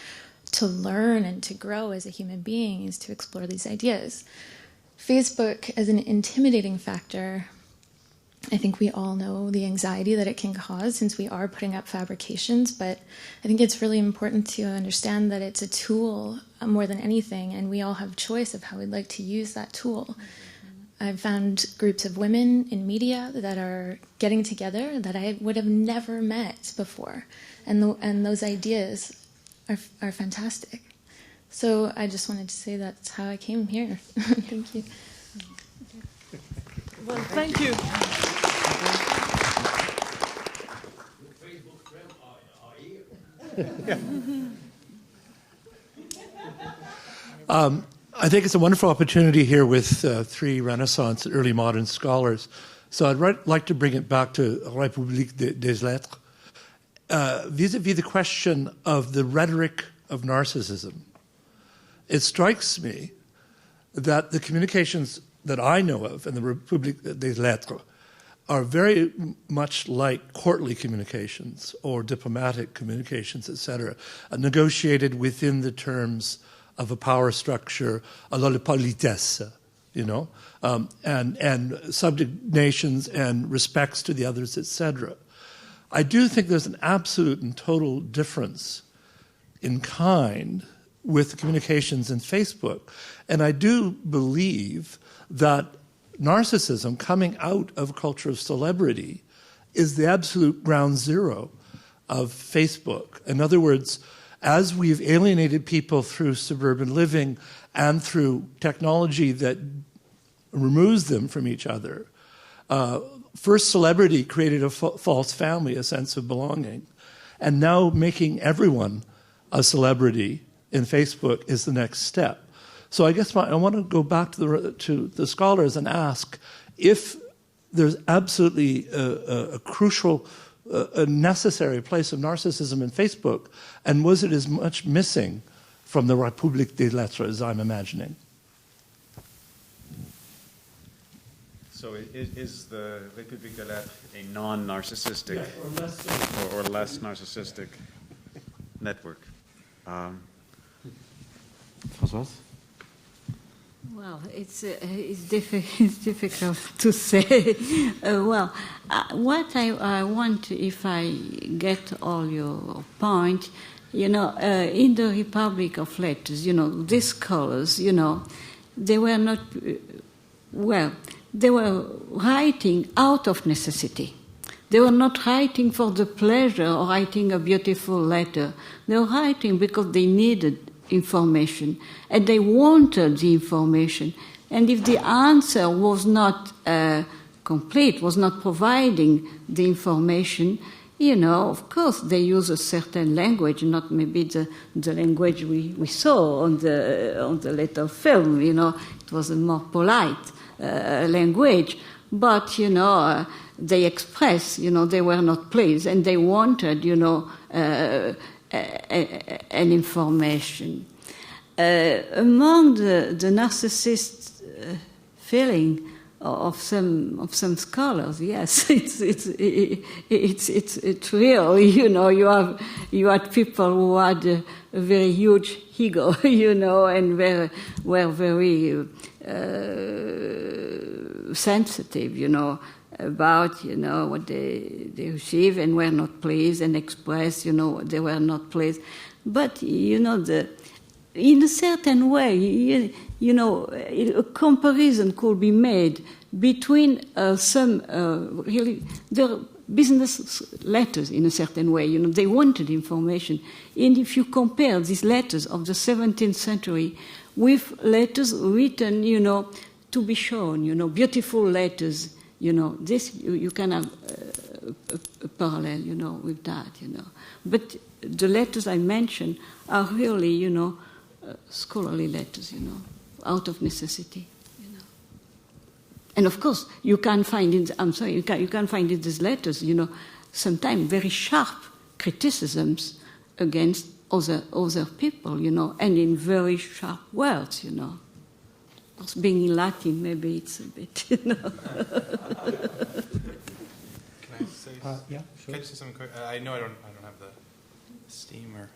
to learn and to grow as a human being is to explore these ideas. Facebook as an intimidating factor, I think we all know the anxiety that it can cause since we are putting up fabrications, but I think it's really important to understand that it's a tool more than anything, and we all have choice of how we'd like to use that tool. I've found groups of women in media that are getting together that I would have never met before, and those ideas are fantastic. So I just wanted to say that's how I came here. Thank you. Well, thank you. I think it's a wonderful opportunity here with three Renaissance and early modern scholars. So I'd like to bring it back to République des Lettres, vis-à-vis the question of the rhetoric of narcissism. It strikes me that the communications that I know of in the République des Lettres are very much like courtly communications or diplomatic communications, etc., negotiated within the terms of a power structure, a la politesse, and subject nations and respects to the others, etc. I do think there's an absolute and total difference in kind with communications in Facebook. And I do believe that narcissism coming out of a culture of celebrity is the absolute ground zero of Facebook. In other words, as we've alienated people through suburban living and through technology that removes them from each other, first celebrity created a false family, a sense of belonging, and now making everyone a celebrity in Facebook is the next step. So I guess I want to go back to the scholars and ask if there's absolutely a crucial, a necessary place of narcissism in Facebook, and was it as much missing from the République des Lettres as I'm imagining? So is the République des Lettres a non-narcissistic or less narcissistic network? Françoise? Well, it's difficult to say. What I want, if I get all your point, in the Republic of Letters, these scholars, they were not, they were writing out of necessity. They were not writing for the pleasure of writing a beautiful letter. They were writing because they needed information, and they wanted the information. And if the answer was not complete, was not providing the information, of course they use a certain language, not maybe the language we saw on the letter film. It was a more polite language, but they expressed, they were not pleased, and they wanted, an information. Among the narcissist feeling of some scholars, yes, it's real. You had people who had a very huge ego, and were very sensitive, about, what they receive, and were not pleased, and express, they were not pleased. But, in a certain way, a comparison could be made between some really the business letters in a certain way. They wanted information. And if you compare these letters of the 17th century with letters written, to be shown, beautiful letters, this you can have a parallel, with that, But the letters I mentioned are really, scholarly letters, out of necessity, And of course, you can find in you can find in these letters, sometimes very sharp criticisms against other people, and in very sharp words, Of course, being in Latin, maybe it's a bit, Can I say? Yeah, sure. Can I just say something quick? I know I don't have the steam or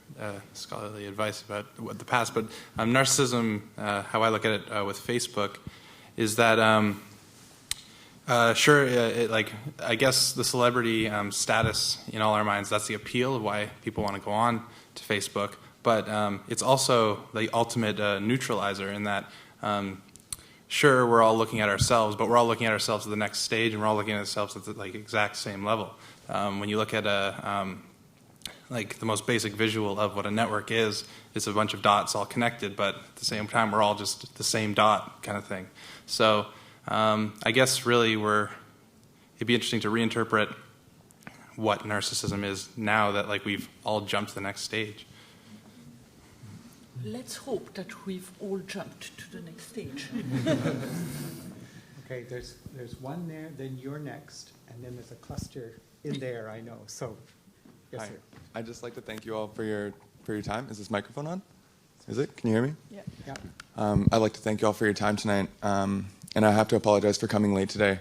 scholarly advice about what the past, but narcissism, how I look at it with Facebook, is that I guess the celebrity status in all our minds, that's the appeal of why people want to go on to Facebook, but it's also the ultimate neutralizer in that sure, we're all looking at ourselves, but we're all looking at ourselves at the next stage, and we're all looking at ourselves at the exact same level. When you look at the most basic visual of what a network is, it's a bunch of dots all connected, but at the same time, we're all just the same dot kind of thing. So I guess really it'd be interesting to reinterpret what narcissism is now that we've all jumped to the next stage. Let's hope that we've all jumped to the next stage. Okay, there's one there, then you're next, and then there's a cluster in there, I know. So, yes, Hi. sir. I'd just like to thank you all for your time. Is this microphone on? Is it? Can you hear me? Yeah. I'd like to thank you all for your time tonight, and I have to apologize for coming late today.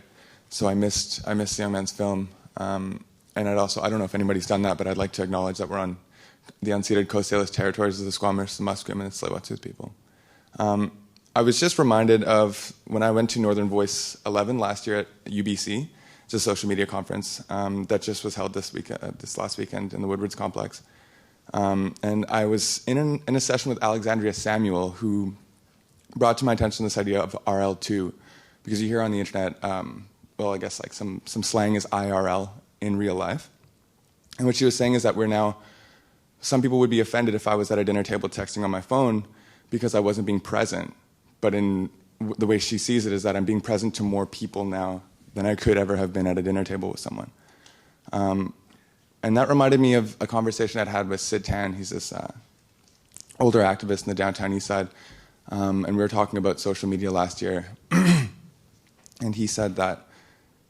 So I missed the Young Man's film, and I don't know if anybody's done that, but I'd like to acknowledge that we're on the unceded Coast Salish territories of the Squamish, the Musqueam, and the Tsleil-Waututh people. I was just reminded of when I went to Northern Voice 11 last year at UBC. It's a social media conference that just was held this last weekend in the Woodwards complex. And I was in a session with Alexandria Samuel, who brought to my attention this idea of RL2, because you hear on the internet, I guess some slang is IRL, in real life. And what she was saying is that some people would be offended if I was at a dinner table texting on my phone because I wasn't being present. But in the way she sees it is that I'm being present to more people now than I could ever have been at a dinner table with someone. And that reminded me of a conversation I'd had with Sid Tan. He's this older activist in the downtown east side. And we were talking about social media last year. And he said that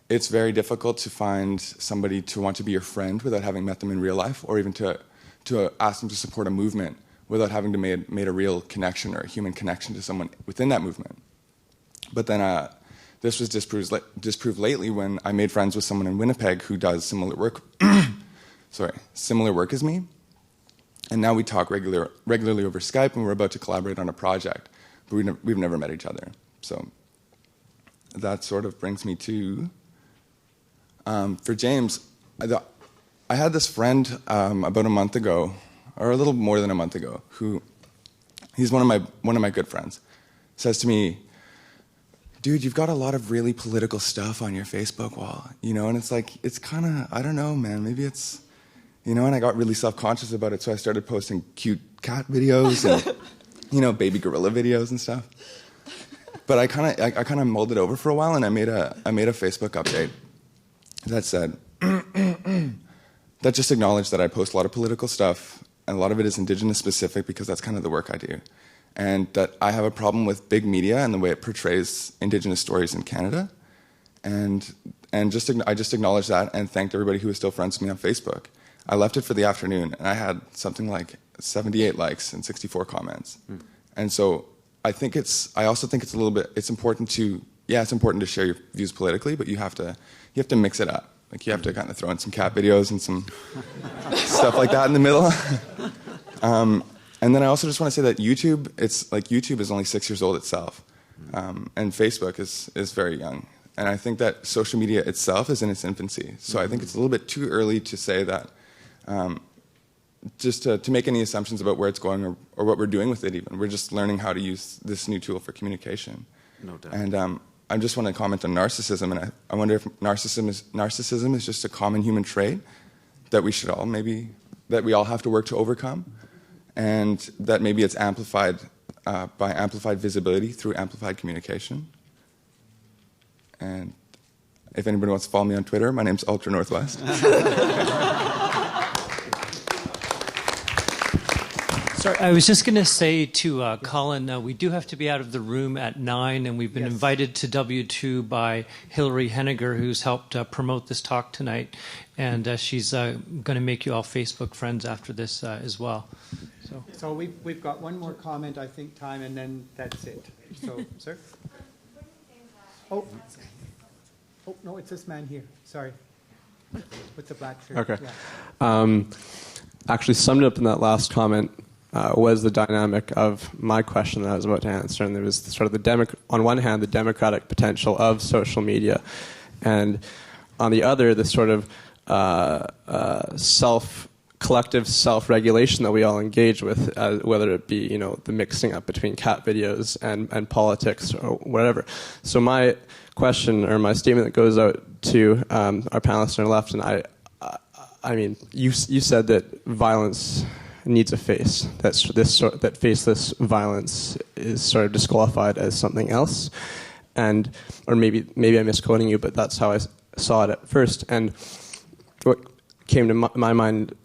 it's very difficult to find somebody to want to be your friend without having met them in real life, or even to ask them to support a movement without having to made a real connection or a human connection to someone within that movement. But then this was disproved lately when I made friends with someone in Winnipeg who does similar work as me. And now we talk regularly over Skype, and we're about to collaborate on a project, but we've never met each other. So that sort of brings me to, for James, I had this friend about a month ago, or a little more than a month ago, he's one of my good friends, says to me, "Dude, you've got a lot of really political stuff on your Facebook wall, and it's kind of, I don't know, man, maybe it's, and I got really self-conscious about it, so I started posting cute cat videos and, baby gorilla videos and stuff. But I kind of mulled it over for a while, and I made a Facebook update that said, that just acknowledged that I post a lot of political stuff, and a lot of it is Indigenous specific because that's kind of the work I do. And that I have a problem with big media and the way it portrays Indigenous stories in Canada. And I just acknowledged that and thanked everybody who was still friends with me on Facebook. I left it for the afternoon, and I had something like 78 likes and 64 comments. And so I also think it's important to share your views politically, but you have to mix it up. You have to kind of throw in some cat videos and some stuff like that in the middle. And then I also just want to say that YouTube is only 6 years old itself, and Facebook is very young. And I think that social media itself is in its infancy. So I think it's a little bit too early to say that, just to make any assumptions about where it's going or what we're doing with it even. We're just learning how to use this new tool for communication. No doubt. And I just want to comment on narcissism, and I wonder if narcissism is just a common human trait that we all have to work to overcome, and that maybe it's amplified by amplified visibility through amplified communication. And if anybody wants to follow me on Twitter, my name's Ultra Northwest. Sorry, I was just going to say to Colin, we do have to be out of the room at 9, and we've been invited to W2 by Hilary Henniger, who's helped promote this talk tonight, and she's going to make you all Facebook friends after this as well. So we've got one more comment, I think, time, and then that's it. So, sir? Oh, no, it's this man here. Sorry. With the black shirt. Okay. Yeah. Actually, summed up in that last comment was the dynamic of my question that I was about to answer. And there was sort of on one hand, the democratic potential of social media, and on the other, the sort of collective self-regulation that we all engage with, whether it be, the mixing up between cat videos and politics or whatever. So my question, or my statement that goes out to our panelists on our left, and I mean, you said that violence needs a face. That faceless violence is sort of disqualified as something else, or maybe I'm misquoting you, but that's how I saw it at first. And what came to my mind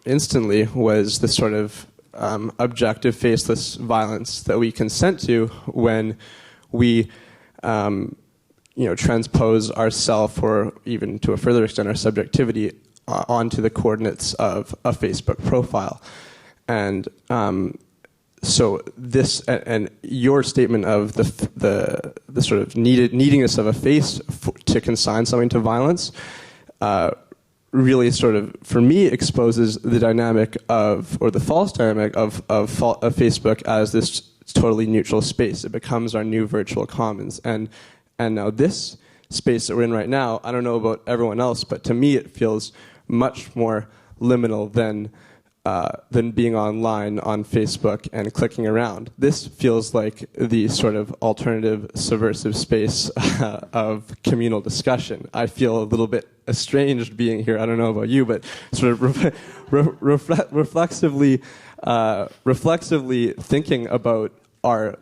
instantly was the sort of objective faceless violence that we consent to when we transpose ourself, or even to a further extent our subjectivity, onto the coordinates of a Facebook profile. And so this, and your statement of the sort of neediness of a face to consign something to violence really sort of, for me, exposes the dynamic of, or the false dynamic of Facebook as this totally neutral space. It becomes our new virtual commons. And now this space that we're in right now, I don't know about everyone else, but to me it feels much more liminal than being online on Facebook and clicking around. This feels like the sort of alternative subversive space of communal discussion. I feel a little bit estranged being here. I don't know about you, but sort of reflexively thinking about our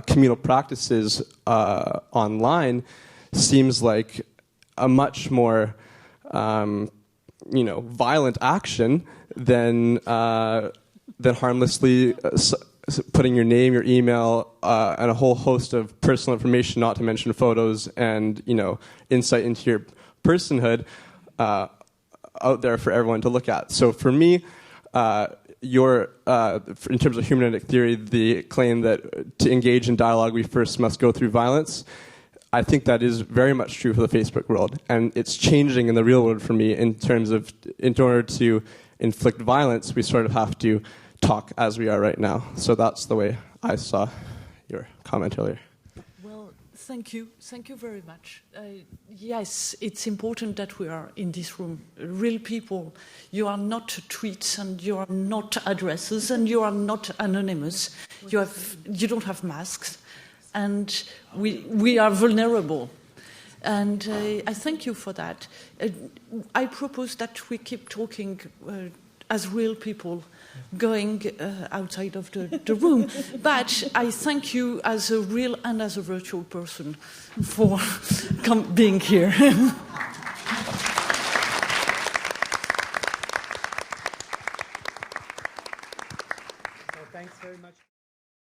communal practices online seems like a much more violent action than harmlessly putting your name, your email, and a whole host of personal information, not to mention photos and insight into your personhood, out there for everyone to look at. So for me, in terms of humanistic theory, the claim that to engage in dialogue we first must go through violence, I think that is very much true for the Facebook world, and it's changing in the real world for me in terms of, in order to inflict violence, we sort of have to talk as we are right now. So that's the way I saw your comment earlier. Well, thank you very much. Yes, it's important that we are in this room, real people. You are not tweets, and you are not addresses, and you are not anonymous. You don't have masks. And we are vulnerable. And I thank you for that. I propose that we keep talking as real people, going outside of the room. But I thank you as a real and as a virtual person for being here.